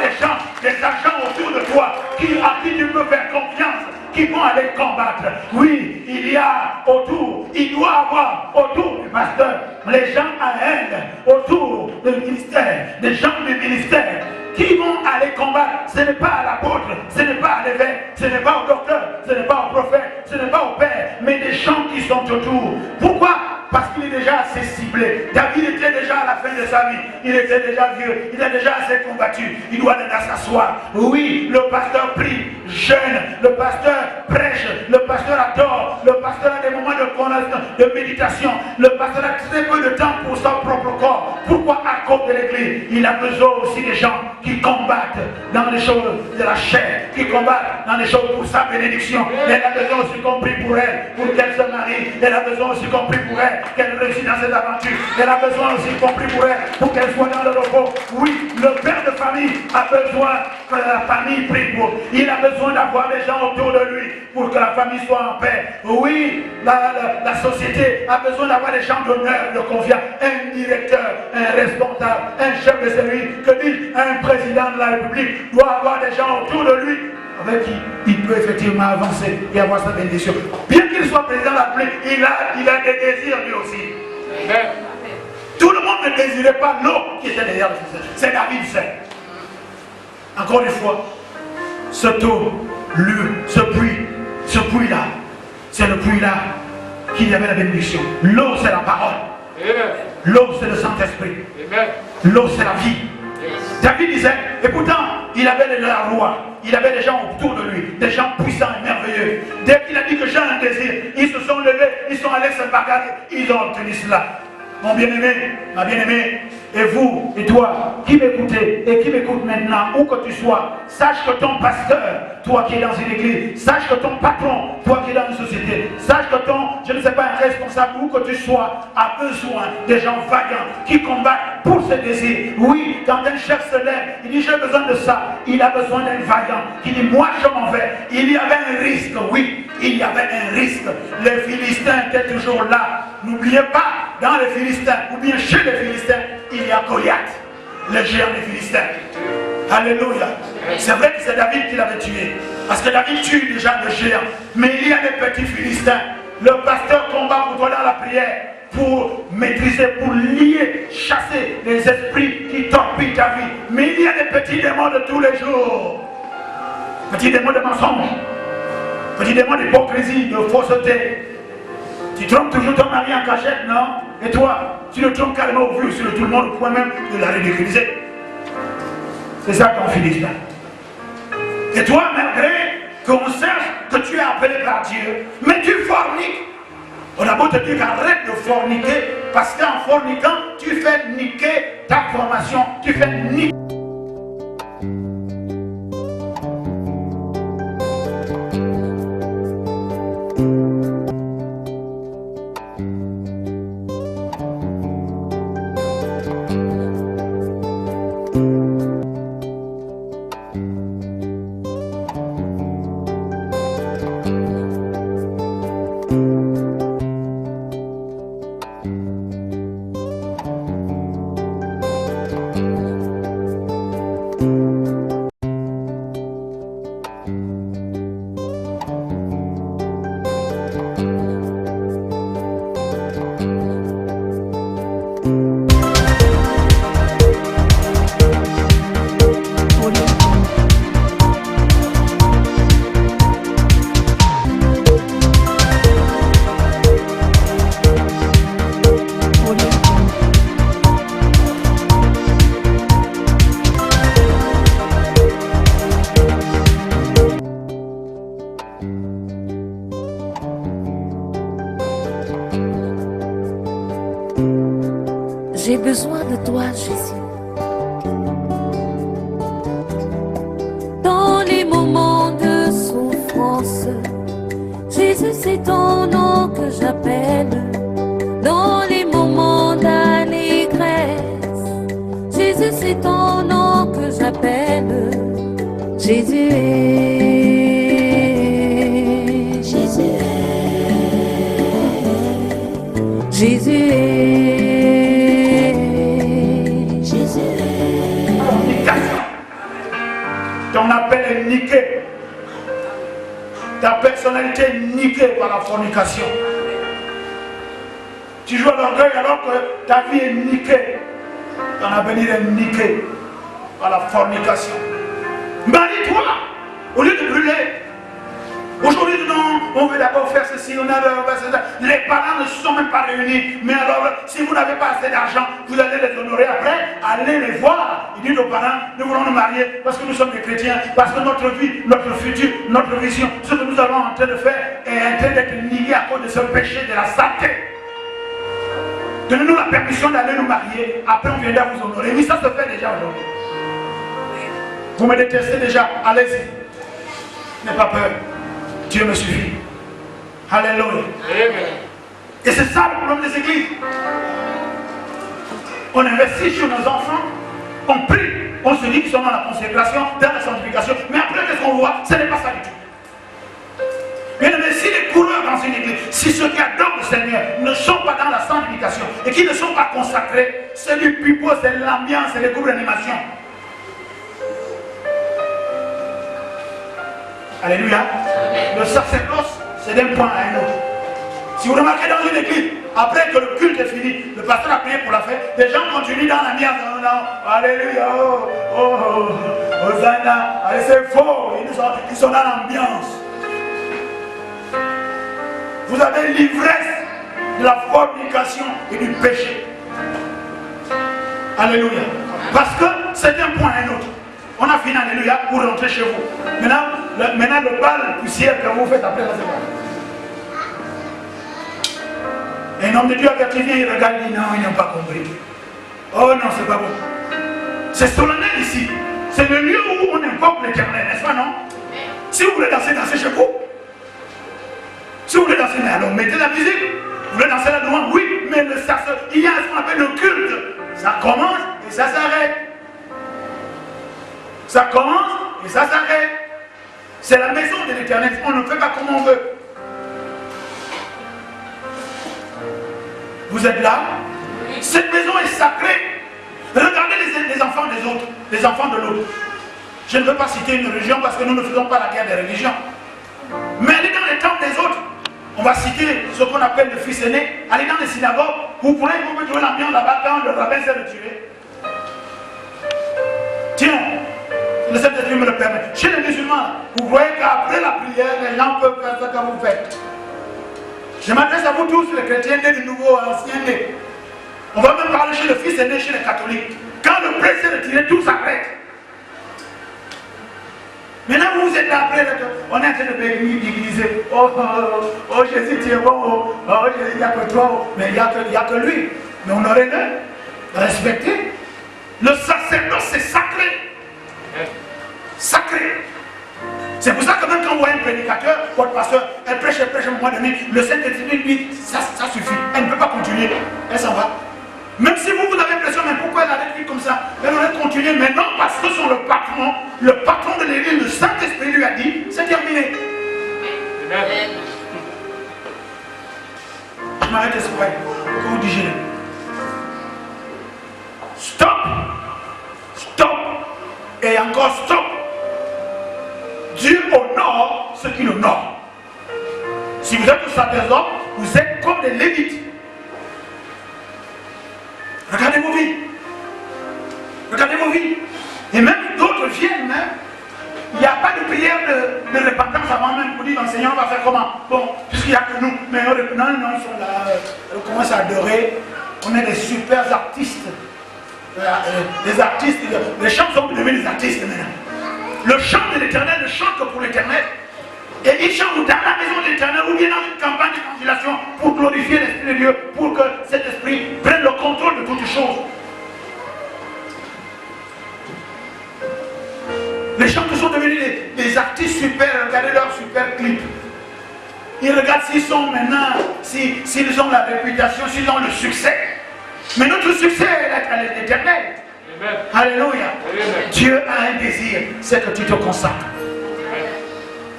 des agents autour de toi à qui tu peux faire confiance, qui vont aller combattre. Oui, il y a autour, il doit avoir autour du pasteur les gens à elle, autour du ministère, des gens du ministère qui vont aller combattre. Ce n'est pas à l'apôtre, ce n'est pas à l'évêque, ce n'est pas au docteur, ce n'est pas au prophète, ce n'est pas au père, mais des gens qui sont autour. Pourquoi? Parce qu'il est déjà assez ciblé. David était déjà à la fin de sa vie. Il était déjà vieux. Il est déjà assez combattu. Il doit déjà s'asseoir. Oui, le pasteur prie, jeûne. Le pasteur prêche. Le pasteur adore. Le pasteur a des moments de méditation. Le pasteur a très peu de temps pour son propre corps. Pourquoi? À cause de l'église. Il a besoin aussi des gens qui combattent dans les choses de la chair. Qui combattent dans les choses pour sa bénédiction. Elle a besoin aussi qu'on prie pour elle. Pour qu'elle se marie. Elle a besoin aussi qu'on prie pour elle. Qu'elle réussisse dans cette aventure. Elle a besoin aussi compris pour elle, pour qu'elle soit dans le repos. Oui, le père de famille a besoin que la famille prie pour. Il a besoin d'avoir des gens autour de lui pour que la famille soit en paix. Oui, la société a besoin d'avoir des gens d'honneur, de confiance. Un directeur, un responsable, un chef de service, que dit un président de la République doit avoir des gens autour de lui avec qui il peut effectivement avancer et avoir sa bénédiction. Bien qu'il soit président de la République, il a des désirs lui aussi. Amen. Tout le monde ne désirait pas l'eau qui était derrière le fils. C'est David seul. Encore une fois, ce puits-là, c'est le puits-là qui y avait la bénédiction. L'eau, c'est la parole. L'eau, c'est le Saint-Esprit. L'eau, c'est la vie. David disait, et pourtant, il avait la roi, il avait des gens autour de lui, des gens puissants et merveilleux. Dès qu'il a dit que j'ai un désir, ils se sont levés, ils sont allés se bagarrer, ils ont obtenu cela. Mon bien-aimé, ma bien-aimée, et vous, et toi, qui m'écoutez et qui m'écoute maintenant, où que tu sois, sache que ton pasteur, toi qui es dans une église, sache que ton patron, toi qui es dans une société, sache que ton, je ne sais pas, un responsable, où que tu sois, a besoin des gens vaillants qui combattent pour ce désir. Oui, quand un chef se lève, il dit j'ai besoin de ça, il a besoin d'un vaillant qui dit moi je m'en vais. Il y avait un risque, oui, il y avait un risque. Les Philistins étaient toujours là. N'oubliez pas, dans les Philistins, ou bien chez les Philistins, il y a Goliath, le géant des Philistins. Alléluia. C'est vrai que c'est David qui l'avait tué. Parce que David tue déjà le géant. Mais il y a des petits Philistins. Le pasteur combat pour toi dans la prière, pour maîtriser, pour lier, chasser les esprits qui torpillent ta vie. Mais il y a des petits démons de tous les jours. Petits démons de mensonge. Petits démons d'hypocrisie, de fausseté. Tu trompes toujours ton mari en cachette, non? Et toi, tu le trompes carrément au vu sur tout le monde, au point même de la ridiculiser. C'est ça ton Philistin. Et toi, malgré qu'on sache que tu es appelé par Dieu, mais tu forniques. On a beau te dire qu'arrête de forniquer, parce qu'en forniquant, tu fais niquer ta formation, tu fais niquer. J'ai besoin de toi, Jésus. Dans les moments de souffrance, Jésus, c'est ton nom que j'appelle. Dans les moments d'allégresse, Jésus, c'est ton nom que j'appelle. Jésus est, Jésus est, Jésus est. Ton appel est niqué. Ta personnalité est niquée par la fornication. Tu joues à l'orgueil alors que ta vie est niquée. Ton avenir est niqué par la fornication. Marie-toi au lieu de brûler. Aujourd'hui, non, on veut d'abord faire ceci, on a les parents ne se sont même pas réunis. Mais alors, si vous n'avez pas assez d'argent, vous allez les honorer après, allez les voir. Ils disent aux parents, nous voulons nous marier parce que nous sommes des chrétiens, parce que notre vie, notre futur, notre vision, ce que nous avons en train de faire est en train d'être nié à cause de ce péché de la saleté. Donnez-nous la permission d'aller nous marier, après on viendra vous honorer. Oui, ça se fait déjà aujourd'hui. Vous me détestez déjà, allez-y. N'ayez pas peur. Dieu me suffit. Alléluia. Amen. Et c'est ça le problème des églises. On investit sur nos enfants, on prie, on se dit qu'ils sont dans la consécration, dans la sanctification, mais après qu'est-ce qu'on voit? Ce n'est pas ça du tout. Mais si les coureurs dans une église, si ceux qui adorent le Seigneur ne sont pas dans la sanctification et qui ne sont pas consacrés, c'est du pipeau, c'est l'ambiance, c'est les groupes d'animation. Alléluia. Le sacerdoce, c'est d'un point à un autre. Si vous remarquez dans une église, après que le culte est fini, le pasteur a prié pour la fête, les gens continuent dans l'ambiance. Alléluia, Hosanna, allez, c'est faux, ils sont dans l'ambiance. Vous avez l'ivresse de la fornication et du péché. Alléluia. Parce que c'est d'un point à un autre. On a fini, alléluia, pour rentrer chez vous. Maintenant, le bal poussière que vous faites après la semaine. Et un homme de Dieu qui vient, il regarde, il dit non, ils n'ont pas compris. Oh non, c'est pas bon. C'est solennel ici. C'est le lieu où on invoque l'Éternel, n'est-ce pas, non? Si vous voulez danser, dansez chez vous. Si vous voulez danser, mais alors mettez la musique. Vous voulez danser là-dedans, oui, mais il y a ce qu'on appelle le culte. Ça commence et ça s'arrête. Ça commence et ça s'arrête. C'est la maison de l'Éternel. On ne fait pas comme on veut. Vous êtes là? Cette maison est sacrée. Regardez les enfants des autres, les enfants de l'autre. Je ne veux pas citer une religion parce que nous ne faisons pas la guerre des religions. Mais allez dans les temples des autres. On va citer ce qu'on appelle le fils aîné. Allez dans les synagogues. Vous pouvez trouver l'ambiance là-bas quand le rabbin s'est retiré. Tiens, le Saint-Esprit me le permet. Chez les musulmans, vous voyez qu'après la prière, les gens peuvent faire ce que vous faites. Je m'adresse à vous tous, les chrétiens nés du nouveau, anciens nés. On va même parler chez le fils aîné, chez les catholiques. Quand le prêtre s'est retiré, tout s'arrête. Maintenant, vous êtes là après, on est en train de bénir. Oh, Jésus, tu es bon. Oh, Jésus, il n'y a que toi. Mais il n'y a que lui. Mais on aurait le respecter. Le sacerdoce, c'est sacré. Sacré. C'est pour ça que même quand on voit un prédicateur, votre pasteur, elle prêche, à un moment donné, le Saint-Esprit lui dit, ça suffit. Elle ne peut pas continuer. Elle s'en va. Même si vous avez l'impression, mais pourquoi elle a dit comme ça? Elle aurait continué, mais non, parce que sur le patron de l'église, le Saint-Esprit lui a dit, c'est terminé. Amen. Je m'arrête ce soir. Que vous digérez. Stop. Stop. Et encore stop. Dieu honore ceux qui l'honorent. Si vous êtes au sacerdoce, vous êtes comme des Lévites. Regardez vos vies. Regardez vos vies. Et même d'autres viennent, même. Il n'y a pas de prière de repentance avant même pour dire, Seigneur, on va faire comment? Bon, puisqu'il n'y a que nous. Mais non, ils sont là, on commence à adorer. On est des super artistes. Les artistes, les chants sont devenus des artistes maintenant. Le chant de l'éternel ne chante que pour l'éternel. Et il chante dans la maison de l'éternel ou bien dans une campagne d'évangélisation pour glorifier l'Esprit de Dieu, pour que cet esprit prenne le contrôle de toutes choses. Les gens qui sont devenus des artistes super, regardez leurs super clips. Ils regardent s'ils sont maintenant, s'ils ont la réputation, s'ils ont le succès. Mais notre succès est l'éternel. Alléluia. Dieu a un désir, c'est que tu te consacres.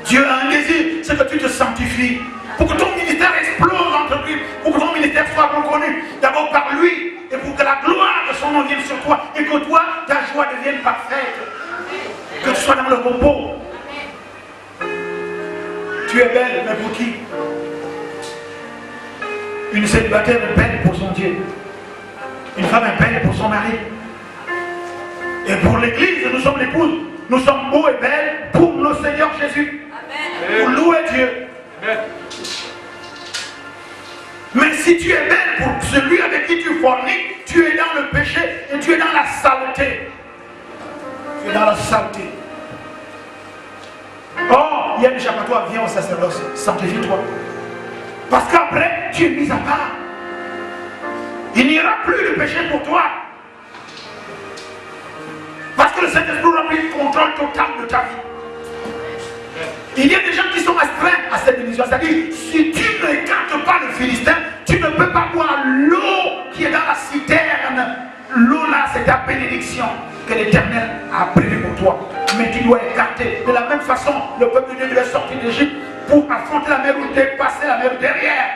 Dieu a un désir, c'est que tu te sanctifies. Pour que ton ministère explose entre lui, pour que ton ministère soit reconnu d'abord par lui, et pour que la gloire de son nom vienne sur toi, et que toi, ta joie devienne parfaite. Que tu sois dans le repos. Tu es belle, mais pour qui? Une célibataire est belle pour son Dieu. Une femme est belle pour son mari. Et pour l'église, nous sommes l'épouses. Nous sommes beaux et belles pour le Seigneur Jésus. Amen. Pour louer Dieu. Amen. Mais si tu es belle pour celui avec qui tu forniques, tu es dans le péché et tu es dans la saleté. Tu es dans la saleté. Oh, il y a un échappatoire, viens au sacerdoce, sanctifie-toi. Parce qu'après, tu es mis à part. Il n'y aura plus de péché pour toi. Parce que le Saint-Esprit aura pris le contrôle total de ta vie. Il y a des gens qui sont astreints à cette bénédiction. C'est-à-dire, si tu n'écartes pas le Philistin, tu ne peux pas boire l'eau qui est dans la citerne. L'eau là, c'est ta bénédiction que l'Éternel a prévue pour toi. Mais tu dois écarter. De la même façon, le peuple de Dieu devait sortir d'Égypte pour affronter la mer ou dépasser la mer derrière.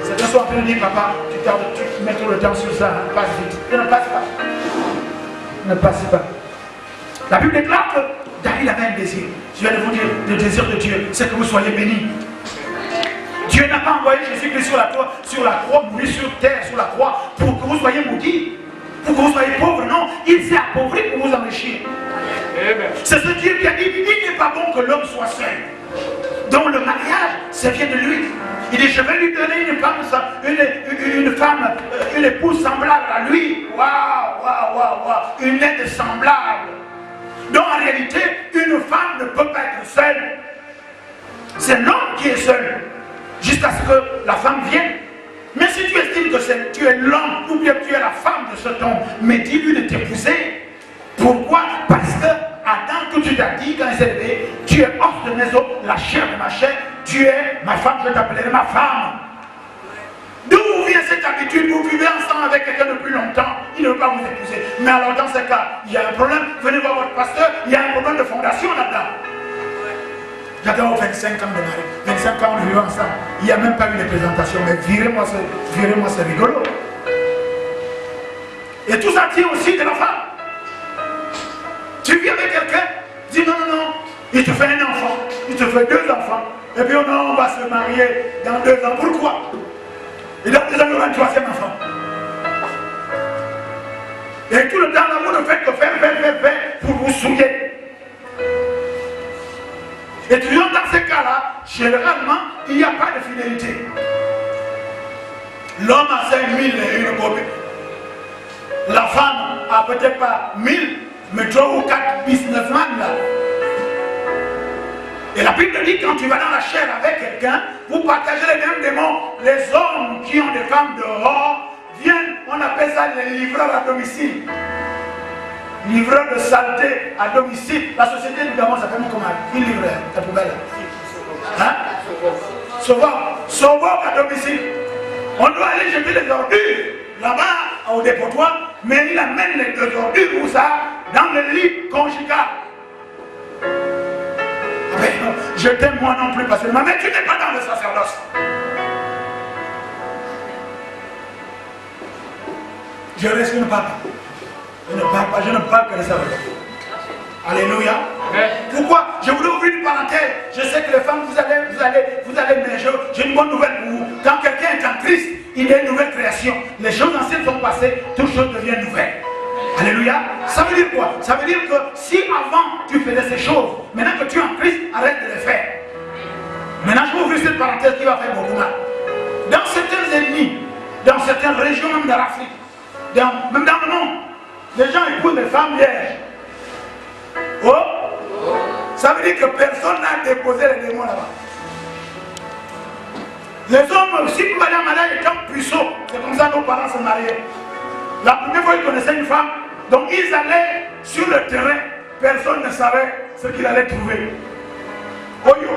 Certains sont en train de dire, papa, tu tardes, tu mets tout le temps sur ça, hein, passe vite. Et ne passe pas. Ne passe pas. La Bible déclare que David avait un désir. Je viens de vous dire, le désir de Dieu, c'est que vous soyez bénis. Dieu n'a pas envoyé Jésus-Christ sur la croix, mourir sur terre, sur la croix, pour que vous soyez maudits, pour que vous soyez pauvres. Non, il s'est appauvri pour vous enrichir. C'est ce Dieu qui a dit, il n'est pas bon que l'homme soit seul. Donc le mariage, ça vient de lui. Il dit, je vais lui donner une femme, une épouse semblable à lui. Waouh, waouh, waouh, waouh. Une aide semblable. Donc en réalité, une femme ne peut pas être seule. C'est l'homme qui est seul. Jusqu'à ce que la femme vienne. Mais si tu estimes que tu es l'homme ou bien tu es la femme de cet homme, mais dis-lui de t'épouser. Pourquoi? Parce que Adam, tout de suite a dit quand il s'est levé, tu es os de mes os, la chair de ma chair, tu es ma femme, je t'appellerai ma femme. D'où vient cette habitude? Vous vivez ensemble avec quelqu'un depuis longtemps, il ne veut pas vous épouser. Mais alors dans ce cas, il y a un problème, venez voir votre pasteur, il y a un problème de fondation là-dedans. J'adore 25 ans de mari, 25 ans de vivre ensemble. Il n'y a même pas eu de présentation, mais virez-moi c'est rigolo. Et tout ça tient aussi de la femme. Tu vis avec quelqu'un, dis non, non, non, il te fait un enfant, il te fait 2 enfants, et puis on va se marier dans 2 ans. Pourquoi? Et dans 2 ans, il y aura un 3e enfant. Et tout le temps, là, vous ne faites que faire pour vous souiller. Et toujours dans ces cas-là, généralement, il n'y a pas de fidélité. L'homme a 5000 et une copine. La femme a peut-être pas 1000, mais 3 ou 4 businessmen là. Et la Bible dit quand tu vas dans la chair avec quelqu'un, vous partagez les mêmes démons. Les hommes qui ont des femmes dehors viennent, on appelle ça les livreurs à domicile. Livreur de saleté à domicile. La société du Gabon s'appelle comment? Qui livre ta poubelle? Hein? Sauveur à domicile. On doit aller jeter les ordures là-bas au dépotoir, mais il amène les ordures où ça? Dans le lit conjugal. Je t'aime moi non plus parce que mais tu n'es pas dans le sacerdoce. Je reste, je ne parle pas. Je ne parle que de ça. Alléluia. Pourquoi? Je voulais ouvrir une parenthèse. Je sais que les femmes, vous allez, mais j'ai une bonne nouvelle pour vous. Quand quelqu'un est en Christ, il est une nouvelle création. Les choses anciennes sont passées, toutes choses deviennent nouvelles. Alléluia. Ça veut dire quoi? Ça veut dire que si avant tu faisais ces choses, maintenant que tu es en Christ, arrête de les faire. Maintenant je vais ouvrir cette parenthèse qui va faire beaucoup mal. Dans certains ennemis, dans certaines régions même de l'Afrique, même dans le monde, les gens épousent des femmes vierges. Oh, ça veut dire que personne n'a déposé les démons là-bas. Les hommes, si Madame étant puceau, c'est comme ça que nos parents se mariaient. La première fois ils connaissaient une femme, donc ils allaient sur le terrain, personne ne savait ce qu'il allait trouver. Oyo,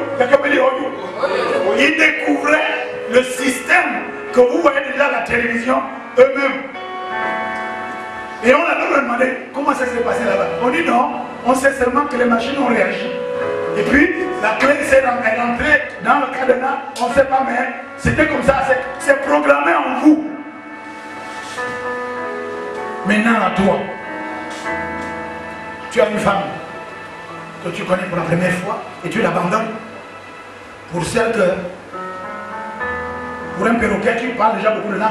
ils découvraient le système que vous voyez déjà à la télévision eux-mêmes. Et on a leur demandé comment ça s'est passé là-bas. On dit non, on sait seulement que les machines ont réagi. Et puis la clé s'est rentrée dans le cadenas, on ne sait pas, mais c'était comme ça, c'est programmé en vous. Maintenant à toi, tu as une femme que tu connais pour la première fois et tu l'abandonnes. Pour celle que, pour un perroquet, tu parles déjà beaucoup de langues.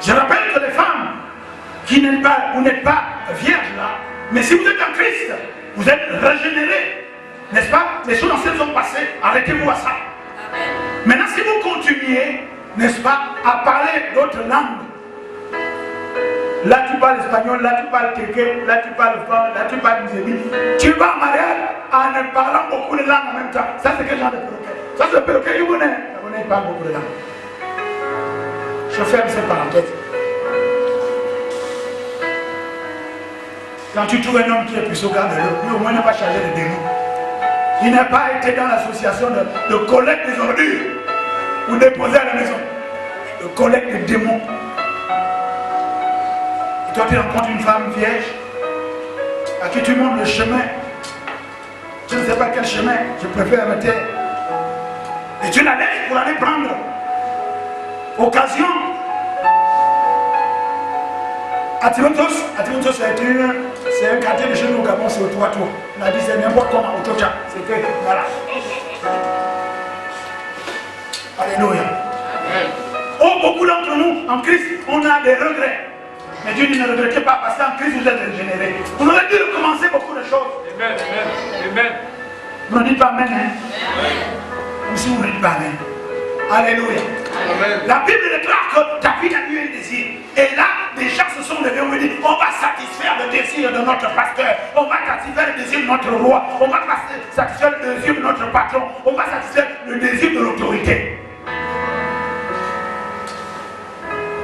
Je rappelle que les femmes qui n'êtes pas, vous n'êtes pas vierges là, mais si vous êtes en Christ, vous êtes régénérés, n'est-ce pas? Les choses anciennes sont passées, arrêtez-vous à ça. Maintenant, si vous continuez, n'est-ce pas, à parler d'autres langues, là tu parles espagnol, là tu parles kéké, là tu parles français, là tu parles musulman, tu vas en mariage en parlant beaucoup de langues en même temps. Ça c'est quel genre de perroquet? Ça c'est le perroquet yabonais. Yabonais parle beaucoup de langues. Je ferme cette parenthèse. Quand tu trouves un homme qui est puceau, garde-le. Lui au moins n'a pas chargé de démons. Il n'a pas été dans l'association de collecte des ordures ou déposer à la maison. De collecte des démons. Et toi tu rencontres une femme vierge à qui tu montres le chemin. Je ne sais pas quel chemin, je préfère me taire. Et tu la laisses pour aller prendre occasion. Atimontos, c'est un quartier de chez nous au Gabon, c'est au Toit. On a dit c'est n'importe comment, au Tocha. C'était, voilà. Alléluia. Oh, beaucoup d'entre nous, en Christ, on a des regrets. Mais Dieu dit ne regrettez pas parce qu'en Christ vous êtes régénérés. Vous aurez dû recommencer beaucoup de choses. Amen, amen, amen. Vous ne dites pas amen, hein? Comme si vous ne dites pas amen. Alléluia. Amen. La Bible déclare que David a eu un désir. Et là, des gens se sont levés, on me dit, on va satisfaire le désir de notre pasteur. On va satisfaire le désir de notre roi. On va satisfaire le désir de notre patron. On va satisfaire le désir de l'autorité.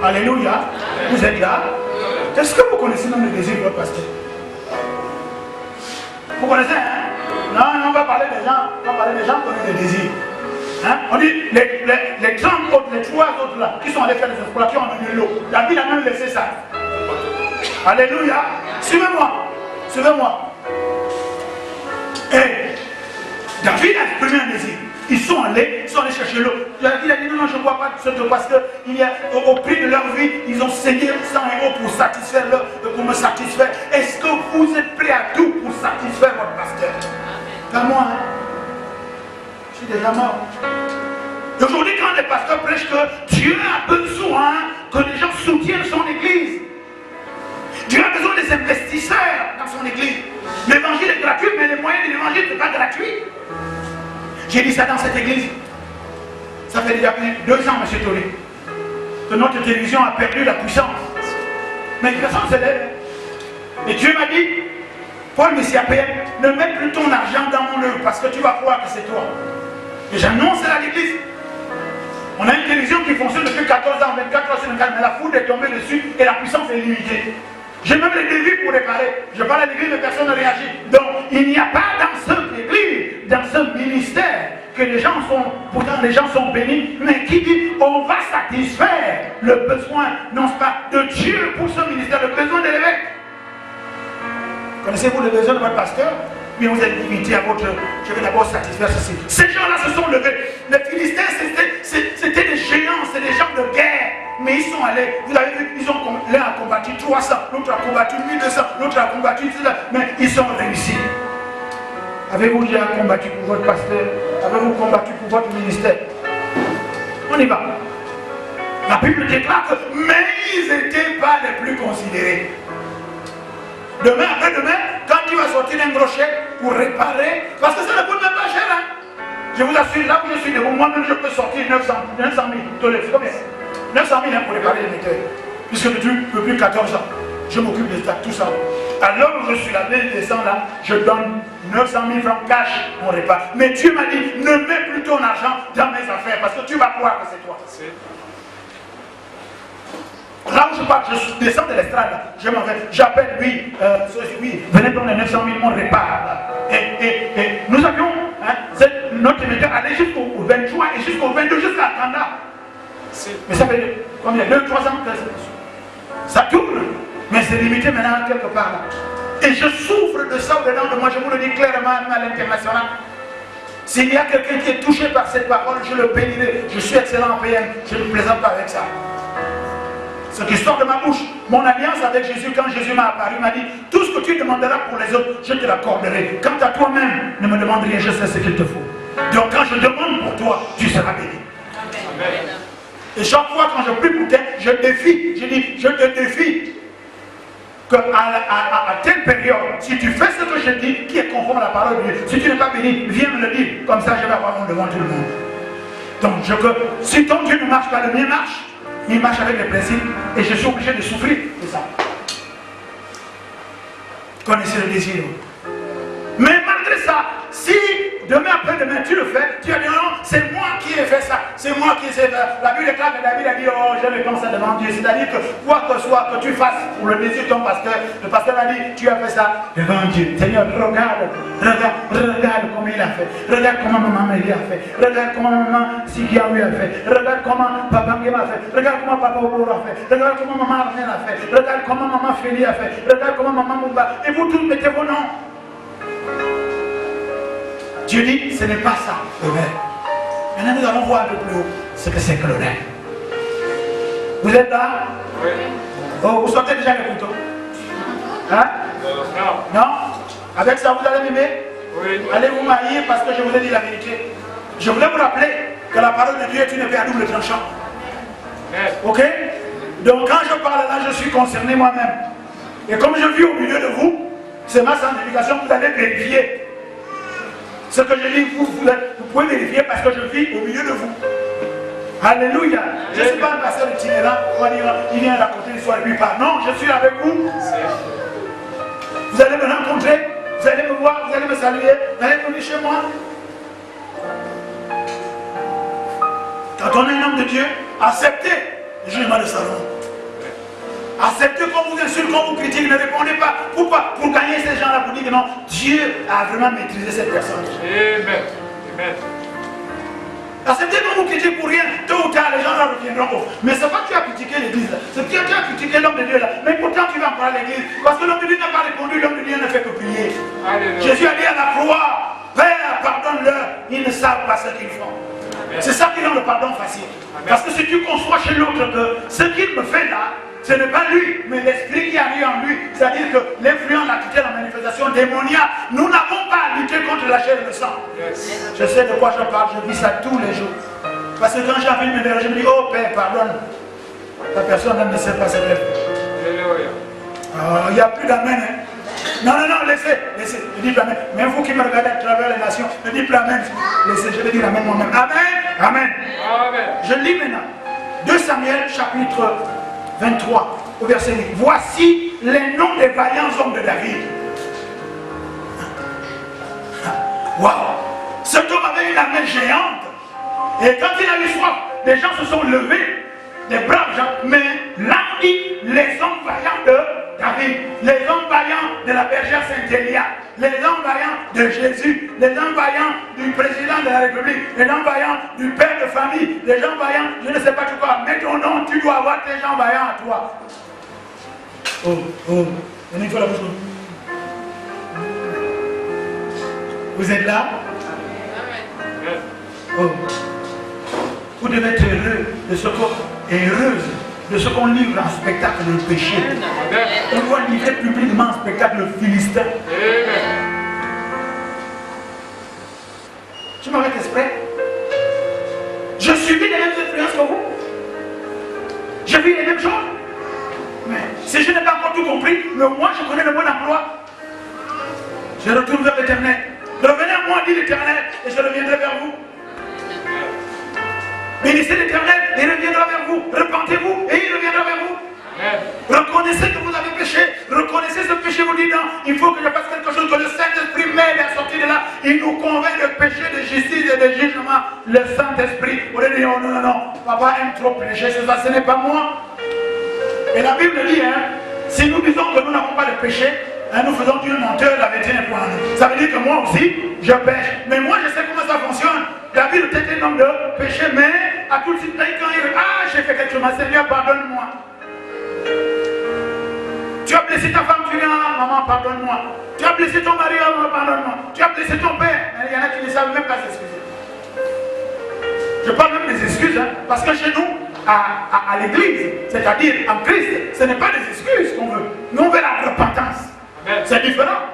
Alléluia. Amen. Vous êtes là? Est-ce que vous connaissez même le désir de votre pasteur? Vous connaissez, hein? Non, on va parler des gens. On va parler des gens qui connaissent le désir. Hein? On dit les 30 autres, les 3 autres là, qui sont allés faire des exploits, qui ont amené l'eau. David a même laissé ça. Alléluia. Suivez-moi. Suivez-moi. Et David a exprimé un désir. Ils sont allés chercher l'eau. David a dit non, je ne bois pas de cette eau parce qu'au prix de leur vie, ils ont saigné sang et eau pour me satisfaire. Est-ce que vous êtes prêts à tout pour satisfaire votre pasteur? Pas moi, hein? Je suis déjà mort. Et aujourd'hui, quand les pasteurs prêchent que Dieu a besoin que les gens soutiennent son église, Dieu a besoin des investisseurs dans son église. L'évangile est gratuit, mais les moyens de l'évangile ne sont pas gratuits. J'ai dit ça dans cette église. Ça fait déjà plus de 2 ans, M. Tolé, que notre télévision a perdu la puissance. Mais personne ne se lève. Et Dieu m'a dit, Paul Messiapien, ne mets plus ton argent dans mon œuvre parce que tu vas croire que c'est toi. Et j'annonce à l'église. On a une télévision qui fonctionne depuis 14 ans, 24 heures sur 24, mais la foudre est tombée dessus et la puissance est limitée. J'ai même les devis pour réparer. Je parle à l'église, mais personne ne réagit. Donc, il n'y a pas dans cette église, dans ce ministère, que les gens sont, pourtant les gens sont bénis, mais qui dit, on va satisfaire le besoin, non pas de Dieu pour ce ministère, le besoin de l'évêque. Connaissez-vous le besoin de votre pasteur? Mais vous êtes limité à votre... Je vais d'abord satisfaire ceci. Ces gens-là se sont levés. Les Philistins, c'était des géants, c'est des gens de guerre. Mais ils sont allés, vous avez vu, l'un a combattu 300, l'autre a combattu 1200, l'autre a combattu 600, mais ils ont réussi. Avez-vous déjà combattu pour votre pasteur? Avez-vous combattu pour votre ministère? On y va. La Bible déclare que, mais ils n'étaient pas les plus considérés. Demain, après-demain, quand tu vas sortir un gros chèque pour réparer, parce que ça ne coûte même pas cher, hein. Je vous assure, là où je suis debout, moi-même je peux sortir 900 000 dollars. Combien? 900 000 pour réparer les moteurs. Puisque depuis 14 ans, je m'occupe de ça, tout ça. Alors où je suis là, descend là, je donne 900 000 francs cash, on répare. Mais Dieu m'a dit, ne mets plus ton argent dans mes affaires, parce que tu vas croire que c'est toi. Là où je pars, je descends de l'estrade, je m'en vais, j'appelle lui, venez prendre les 900 000, on répare. Et nous avions, notre émetteur allait jusqu'au 23 et jusqu'au 22, jusqu'à Kanda. Mais ça fait combien? 2-3 ans que ça tourne, mais c'est limité maintenant quelque part là. Et je souffre de ça au-dedans de moi, je vous le dis clairement à l'international. S'il y a quelqu'un qui est touché par cette parole, je le bénirai. Je suis excellent en PM, je ne me plaisante pas avec ça. Ce qui sort de ma bouche, mon alliance avec Jésus, quand Jésus m'a apparu, m'a dit, tout ce que tu demanderas pour les autres, je te l'accorderai. Quant à toi-même, ne me demande rien, je sais ce qu'il te faut. Donc quand je demande pour toi, tu seras béni. Amen. Et chaque fois quand je prie pour toi, je défie, je dis, je te défie qu'à telle période, si tu fais ce que je dis, qui est conforme à la parole de Dieu, si tu n'es pas béni, viens me le dire, comme ça je vais avoir mon devant tout le monde. Donc si ton Dieu ne marche pas, le mien marche. Il marche avec les principes et je suis obligé de souffrir de ça. Connaissez le désir. Mais malgré ça, si demain après-demain tu le fais, tu vas dire non, c'est moi qui ai fait ça, c'est moi qui ai fait ça. La Bible déclare que David a dit oh, je le comme ça devant Dieu. C'est-à-dire que quoi que soit que tu fasses pour le désir de ton pasteur, le pasteur a dit tu as fait ça devant Dieu. Seigneur, regarde comment il a fait. Regarde comment maman Mélie a fait. Regarde comment maman Sigiaoui a fait. Regarde comment papa Ngema a fait. Regarde comment papa Oboro a fait. Regarde comment maman Arnel a fait. Regarde comment maman Félie a fait. Regarde comment maman Mouba. Et vous tous mettez vos noms. Dieu dit, ce n'est pas ça, le rêve. Maintenant, nous allons voir un peu plus haut ce que c'est que le rêve. Vous êtes là? Oui. Oh, vous sortez déjà les couteaux? Hein? Non. Non? Avec ça, vous allez m'aimer? Oui. Allez vous marier parce que je vous ai dit la vérité. Je voulais vous rappeler que la parole de Dieu est une épée à double tranchant. Ok? Donc, quand je parle là, je suis concerné moi-même. Et comme je vis au milieu de vous, c'est ma sanctification, vous allez vérifier. Ce que je dis, vous pouvez vérifier parce que je vis au milieu de vous. Alléluia. Je ne suis pas un pasteur itinérant, on va dire, il vient raconter l'histoire et lui parle. Non, je suis avec vous. Vous allez me rencontrer, vous allez me voir, vous allez me saluer, vous allez venir chez moi. Quand on est un homme de Dieu, acceptez le jugement de Salomon. Acceptez qu'on vous insulte, qu'on vous critique, ne répondez pas. Pourquoi? Pour gagner ces gens-là, pour dire que non, Dieu a vraiment maîtrisé cette personne. Amen. Amen. Acceptez qu'on vous critique pour rien. Tôt ou tard, les gens là reviendront. Mais c'est pas que tu as critiqué l'église là. C'est que tu as critiqué l'homme de Dieu là. Mais pourtant tu vas encore à l'église. Parce que l'homme de Dieu n'a pas répondu, l'homme de Dieu ne fait que prier. Alléluia. Jésus a dit à la croix, Père, pardonne-leur, ils ne savent pas ce qu'ils font. C'est ça qui rend le pardon facile. Amen. Parce que si tu conçois chez l'autre que ce qu'il me fait là, ce n'est pas lui, mais l'esprit qui arrive en lui. C'est-à-dire que l'influence a quitté la manifestation démoniaque. Nous n'avons pas à lutter contre la chair et le sang. Yes. Je sais de quoi je parle, je vis ça tous les jours. Parce que quand j'ai envie de me déranger, je me dis, oh Père, pardonne. La personne ne sait pas se lever. Il n'y a plus d'amen. Hein? Non, laissez. Ne dis plus amen. Même vous qui me regardez à travers les nations, ne dis plus amen. Laissez, je vais dire amen moi-même. Amen. Je lis maintenant. 2 Samuel chapitre 23 au verset 8. Voici les noms des vaillants hommes de David. Waouh! Cet homme avait une armée géante. Et quand il a eu soif, les gens se sont levés, des braves gens, mais là on dit les hommes vaillants de David, les hommes vaillants de la bergère Saint-Élia, les hommes vaillants de Jésus, les hommes vaillants du président de la République, les hommes vaillants du père de famille, les gens vaillants, je ne sais pas tout quoi, mais ton nom, tu dois avoir tes gens vaillants à toi. Donnez une fois la bouche. Vous êtes là? Vous devez être heureux de ce qu'on est heureuse de ce qu'on livre en spectacle le péché. On doit livrer publiquement en spectacle le Philistin. Tu m'arrêtes exprès? Je subis les mêmes influences que vous. Je vis les mêmes choses. Mais si je n'ai pas encore tout compris, mais moi je connais le bon emploi. Je retourne vers l'Éternel. Revenez à moi, dit l'Éternel, et je reviendrai vers vous. Bénissez l'Éternel, et il reviendra vers vous. Repentez-vous, et il reviendra vers vous. Reconnaissez que vous avez péché. Reconnaissez ce péché, vous dites non, il faut que je fasse quelque chose, que le Saint-Esprit m'aide à sortir de là. Il nous convainc de péché, de justice et de jugement. Le Saint-Esprit, vous dites non, non, non, non, papa aime trop pécher, ce n'est pas moi. Et la Bible dit, si nous disons que nous n'avons pas de péché, nous faisons d'une menteur la vérité n'est point en nous. Ça veut dire que moi aussi, je pêche. Mais moi, je sais comment ça fonctionne. David était un homme de péché, mais à tout de suite, quand il dit, ah, j'ai fait quelque chose, Seigneur, pardonne-moi. Tu as blessé ta femme, tu viens, maman, pardonne-moi. Tu as blessé ton mari, maman, pardonne-moi. Tu as blessé ton père. Il y en a qui ne savent même pas s'excuser. Je parle même des excuses, parce que chez nous, à l'église, c'est-à-dire en Christ, ce n'est pas des excuses qu'on veut. Nous, on veut la repentance. C'est différent.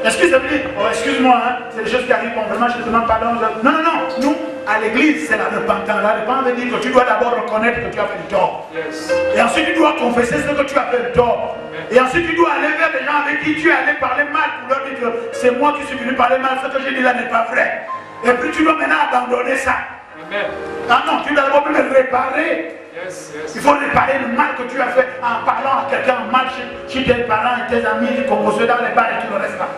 Excuse, ça veut dire, oh, excuse-moi, c'est des choses qui arrivent, bon, vraiment, je te demande pardon. Non, non, non. Nous, à l'église, c'est la repentance. La repentance veut dire que tu dois d'abord reconnaître que tu as fait du tort. Yes. Et ensuite, tu dois confesser ce que tu as fait de tort. Et ensuite, tu dois aller vers les gens avec qui tu es allé parler mal pour leur dire que c'est moi qui suis venu parler mal, ce que j'ai dit là n'est pas vrai. Et puis, tu dois maintenant abandonner ça. Amen. Ah non, tu dois d'abord le réparer. Yes, yes. Il faut réparer le mal que tu as fait en parlant à quelqu'un mal chez tes parents et tes amis, comme dans les bars et tout le reste là.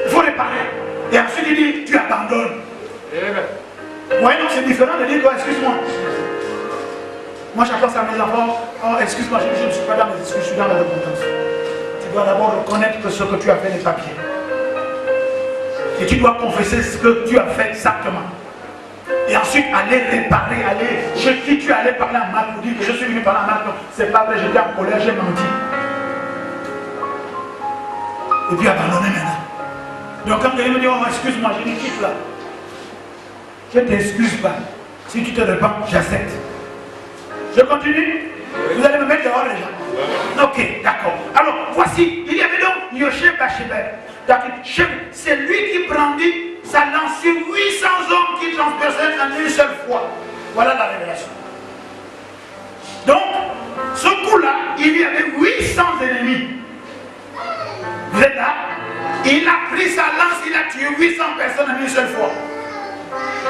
Il faut réparer. Et ensuite il dit, tu abandonnes. Ouais, non, c'est différent de dire, oh, excuse-moi. Moi j'apprends ça à mes enfants, oh, excuse-moi, je ne suis pas dans mes excuses, je suis dans la repentance. Tu dois d'abord reconnaître que ce que tu as fait n'est pas bien. Et tu dois confesser ce que tu as fait exactement. Et ensuite aller réparer, aller chez qui tu allais parler en mal pour dire que je suis venu parler en mal. C'est pas vrai, j'étais en colère, j'ai menti. Et puis abandonner maintenant. Donc quand quelqu'un me dit, oh excuse-moi, je dis quitte là. Je ne t'excuse pas. Si tu te repens, j'accepte. Je continue. Vous allez me mettre dehors les gens. Ok, d'accord. Alors voici, il y avait donc Yosheb Bachebel. C'est lui qui brandit sa lance sur 800 hommes qui transperçaient en une seule fois. Voilà la révélation. Donc, ce coup-là, il y avait 800 ennemis. Vous êtes là? Il a pris sa lance, il a tué 800 personnes en une seule fois.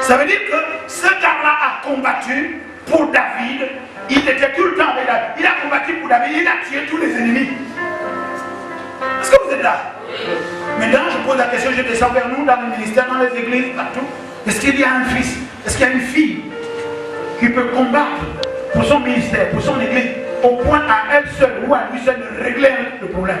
Ça veut dire que ce gars-là a combattu pour David. Il était tout le temps avec David. Il a combattu pour David, il a tué tous les ennemis. Est-ce que vous êtes là? Maintenant, je pose la question, je descends vers nous, dans le ministère, dans les églises, partout. Est-ce qu'il y a un fils, est-ce qu'il y a une fille qui peut combattre pour son ministère, pour son église, au point à elle seule ou à lui seul de régler le problème?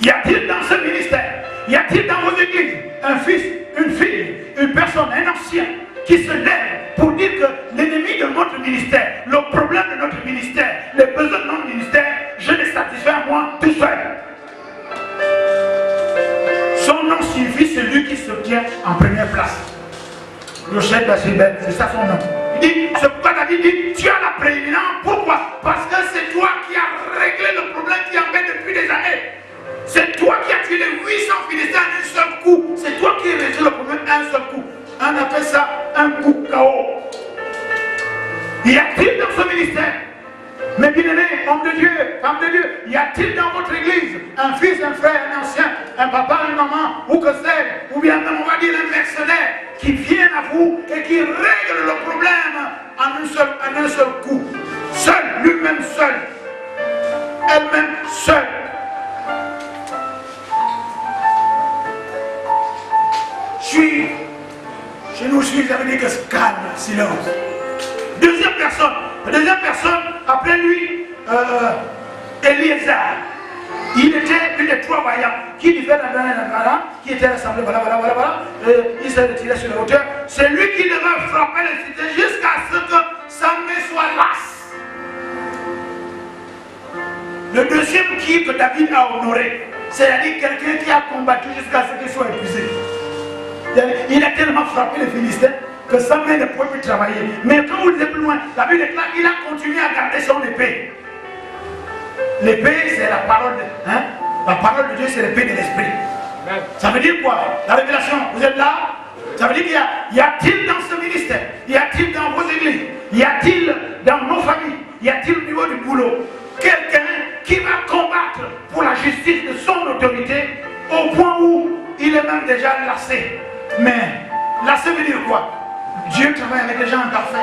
Y a-t-il dans ce ministère, y a-t-il dans vos églises un fils, une fille, une personne, un ancien qui se lève pour dire que l'ennemi de notre ministère, le problème de notre ministère, les besoins de notre ministère, je les satisfais à moi tout seul? Son nom suffit celui qui se tient en première place. Yosheb Bachebel, c'est ça son nom. Il dit, c'est pourquoi David dit, tu as la prééminence. Pourquoi? Parce que c'est toi qui as réglé le problème qui embête depuis des années. C'est toi qui as tué les 800 Philistins en un seul coup. C'est toi qui as réglé le problème un seul coup. On appelle ça un coup KO. Y a-t-il dans ce ministère, mes bien-aimés, hommes de Dieu, femmes de Dieu, y a-t-il dans votre église un fils, un frère, un ancien, un papa, une maman, ou que c'est, ou bien même on va dire un mercenaire qui vient à vous et qui règle le problème en un seul coup? seul, lui-même seul, elle-même seule. Chez nous, je suis, ça veut dire que c'est calme, silence. Deuxième personne, appelez-lui Eliezer. Il était une des trois vaillants qui vivait là, qui était rassemblé, voilà. Il s'est retiré sur la hauteur. C'est lui qui devait frapper les cités jusqu'à ce que Samuel soit lasse. Le deuxième que David a honoré, c'est-à-dire quelqu'un qui a combattu jusqu'à ce qu'il soit épuisé. Il a tellement frappé les Philistins que Samuel ne pouvait plus travailler. Mais quand vous lisez plus loin, la Bible déclare qu'il a continué à garder son épée. L'épée, c'est la parole de, la parole de Dieu, c'est l'épée de l'esprit. Ça veut dire quoi? La révélation, vous êtes là? Ça veut dire qu'il y a-t-il dans ce ministère? Y a-t-il dans vos églises? Y a-t-il dans nos familles? Y a-t-il au niveau du boulot quelqu'un qui va combattre pour la justice de son autorité au point où il est même déjà lassé? Mais lassé veut dire quoi? Dieu travaille avec des gens imparfaits.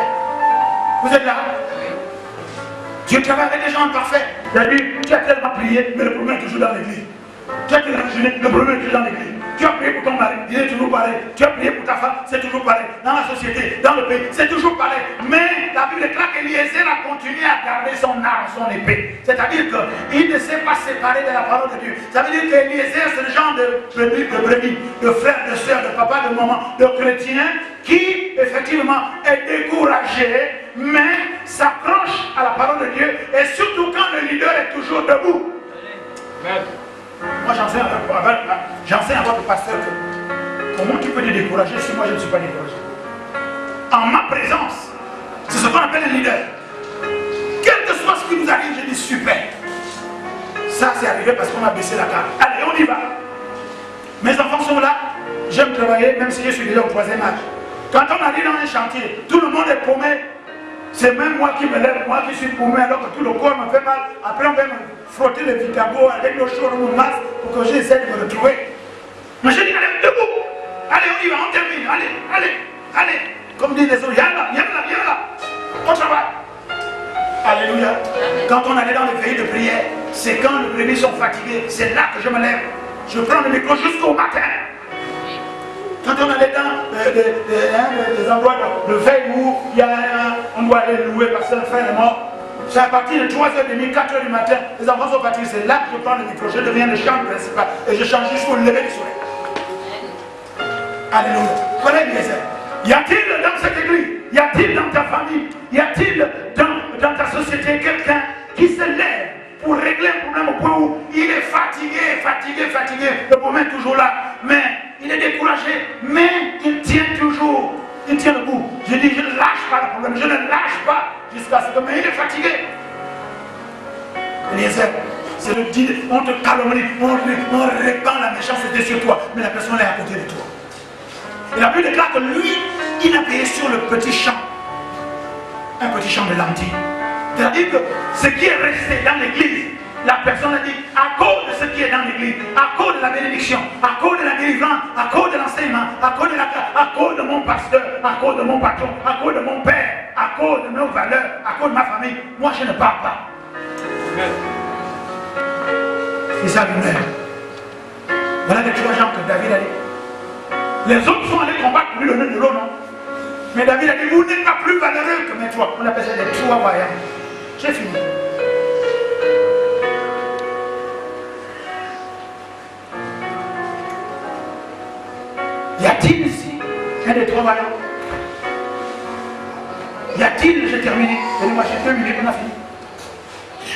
Vous êtes là? Dieu travaille avec des gens imparfaits. Il a dit, tu as tellement prié, mais le problème est toujours dans l'église. Tu as tellement jeûné, le problème est toujours dans l'église. Tu as prié pour ton mari, il est toujours pareil. Tu as prié pour ta femme, c'est toujours pareil. Dans la société, dans le pays, c'est toujours pareil. Mais la Bible déclare qu'Eliezer a continué à garder son arme, son épée. C'est-à-dire qu'il ne s'est pas séparé de la parole de Dieu. Ça veut dire qu'Eliezer, c'est le genre de brebis, de frère, de soeur, de papa, de maman, de chrétien qui, effectivement, est découragé, mais s'accroche à la parole de Dieu. Et surtout quand le leader est toujours debout. Amen. Moi, j'enseigne à votre pasteur que comment tu peux te décourager si moi je ne suis pas découragé. En ma présence, c'est ce qu'on appelle un leader. Quel que soit ce qui nous arrive, je dis super. Ça, c'est arrivé parce qu'on a baissé la carte. Allez, on y va. Mes enfants sont là. J'aime travailler, même si je suis déjà au 3e âge. Quand on arrive dans un chantier, tout le monde est paumé. C'est même moi qui me lève, moi qui suis paumé alors que tout le corps me fait mal. Après, on va me frotter le Vicago avec l'eau chaude, on me masse pour que j'essaie de me retrouver. Mais je dis, allez, debout. Allez, on y va, on termine. Allez. Comme disent les autres, viens là. On travaille. Alléluia. Quand on allait dans les pays de prière, c'est quand les brebis sont fatigués, c'est là que je me lève. Je prends le micro jusqu'au matin. Quand on allait dans des endroits de veille où on doit aller louer parce que le frère est mort, c'est à partir de 3h30, 4h du matin, les enfants sont partis, c'est là que je prends le micro, je deviens le chant principal et je chante jusqu'au lever du soleil. Alléluia. Voilà Eliezer. Y a-t-il dans cette église, y a-t-il dans ta famille, y a-t-il dans ta société quelqu'un qui se lève pour régler un problème au point où il est fatigué, le problème est toujours là, mais il est découragé, mais il tient toujours, il tient debout. Je dis, je ne lâche pas le problème, je ne lâche pas jusqu'à ce que, mais il est fatigué. Eliezer, c'est le dire, on te calomnie, on répand la méchanceté sur toi, mais la personne est à côté de toi. Et la Bible déclare que lui, il a payé sur le petit champ, un petit champ de lentilles. C'est-à-dire que ce qui est resté dans l'église, la personne a dit, à cause de ce qui est dans l'église, à cause de la bénédiction, à cause de la délivrance, à cause de l'enseignement, à cause de mon pasteur, à cause de mon patron, à cause de mon père, à cause de nos valeurs, à cause de ma famille, moi je ne pars pas. C'est ça l'honneur. Voilà les trois gens que David a dit. Les autres sont allés combattre pour lui donner de l'eau, non? Mais David a dit, vous n'êtes pas plus valeureux que mes trois. On appelle ça des trois vaillants. J'ai fini. Y a-t-il ici un des trois vaillants? Y a-t-il, j'ai terminé, donnez-moi j'ai 2 minutes, on a fini.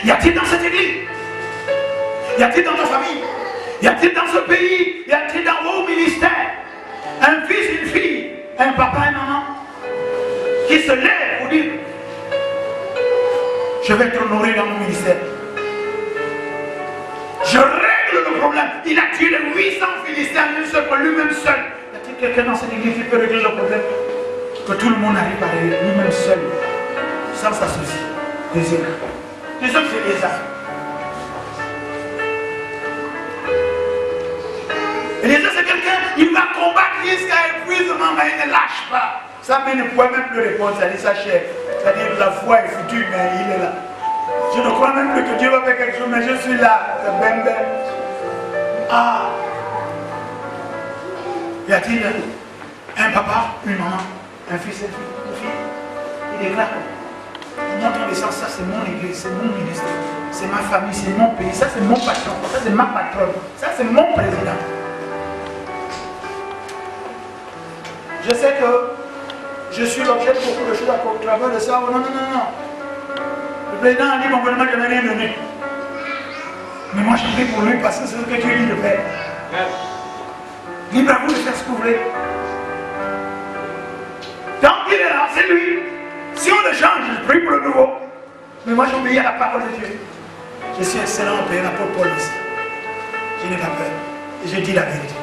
Y a-t-il dans cette église? Y a-t-il dans ta famille? Y a-t-il dans ce pays? Y a-t-il dans vos ministères un fils, une fille, un papa, un maman qui se lève pour dire, je vais être honoré dans mon ministère. Je règle le problème. Il a tué les 800 Philistins lui-même seul. Y a-t-il quelqu'un dans cette église qui peut régler le problème? Que tout le monde arrive à régler lui-même seul, sans s'associer. Deuxième, c'est Eliezer. Eliezer, c'est quelqu'un, il va combattre jusqu'à épuisement, mais il ne lâche pas. Sa main ne pouvait même plus répondre, ça dit sa chair. C'est-à-dire que la foi est foutue, mais il est là. Je ne crois même plus que Dieu va faire quelque chose, mais je suis là. Ben, ben. Ah. Y a-t-il un papa, une maman, un fils, une fille? Il déclare. Mon temps de sens, ça c'est mon église, c'est mon ministère, c'est ma famille, c'est mon pays, ça c'est mon patron, ça c'est ma patronne, ça c'est mon président. Je sais que je suis l'objet de beaucoup de choses à travers de ça. Non, non, non, non. Le président a dit mon gouvernement ne m'a rien donné. Mais moi je prie pour lui parce que c'est ce que Dieu dit de faire. Libre à vous de faire ce que vous voulez. Tant qu'il est là, c'est lui. Si on le change, je prie pour le nouveau. Mais moi j'obéis à la parole de Dieu. Je suis excellent au pays, l'apôtre Paul ici. Je n'ai pas peur. Et je dis la vérité.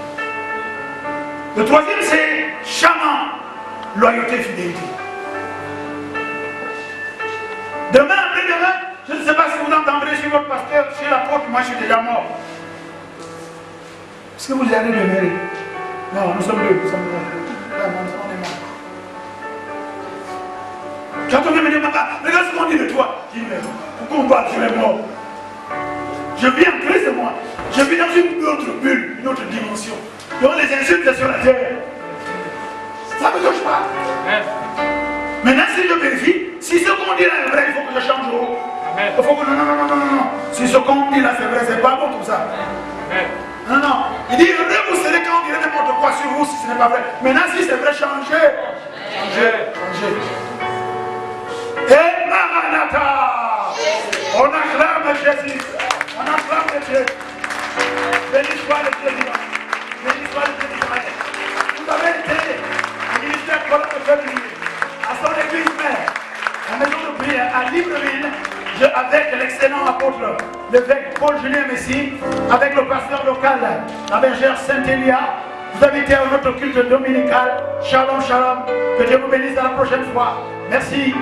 Le troisième c'est charmant. Loyauté, fidélité. Demain, après-demain, je ne sais pas si vous entendrez sur votre pasteur, sur l'apôtre, moi je suis déjà mort. Est-ce que vous allez demeurer? Non, nous sommes deux, nous sommes deux. Vraiment, on est mort. Quand on vient me dire, papa, regarde ce qu'on dit de toi. Je dis, mais pourquoi on parle sur les morts? Je vis en Christ, moi. Je vis dans une autre bulle, une autre dimension. Donc les insultes, c'est sur la terre. Ça ne me touche pas. Maintenant, si je vérifie, si ce qu'on dit là est vrai, il faut que je change. Il faut que non, non, non, non, non, non. Si ce qu'on dit là c'est vrai, c'est pas bon comme ça. Non, non. Il dit, heureux vous serez quand on dirait n'importe quoi sur vous si ce n'est pas vrai. Maintenant, si c'est vrai, changez. Changez. Changez. Et Maranatha. On acclame Jésus. On acclame Dieu. Béni soit le Dieu divin. Béni soit le Dieu d'Israël. Vous avez été au ministère de l'Église, à son église mère, à la maison de prière, à Libreville, avec l'excellent apôtre, l'évêque Paul-Julien Messi, avec le pasteur local, la bergère Saint-Élia. Vous invitez à notre culte dominical. Shalom, shalom. Que Dieu vous bénisse à la prochaine fois. Merci.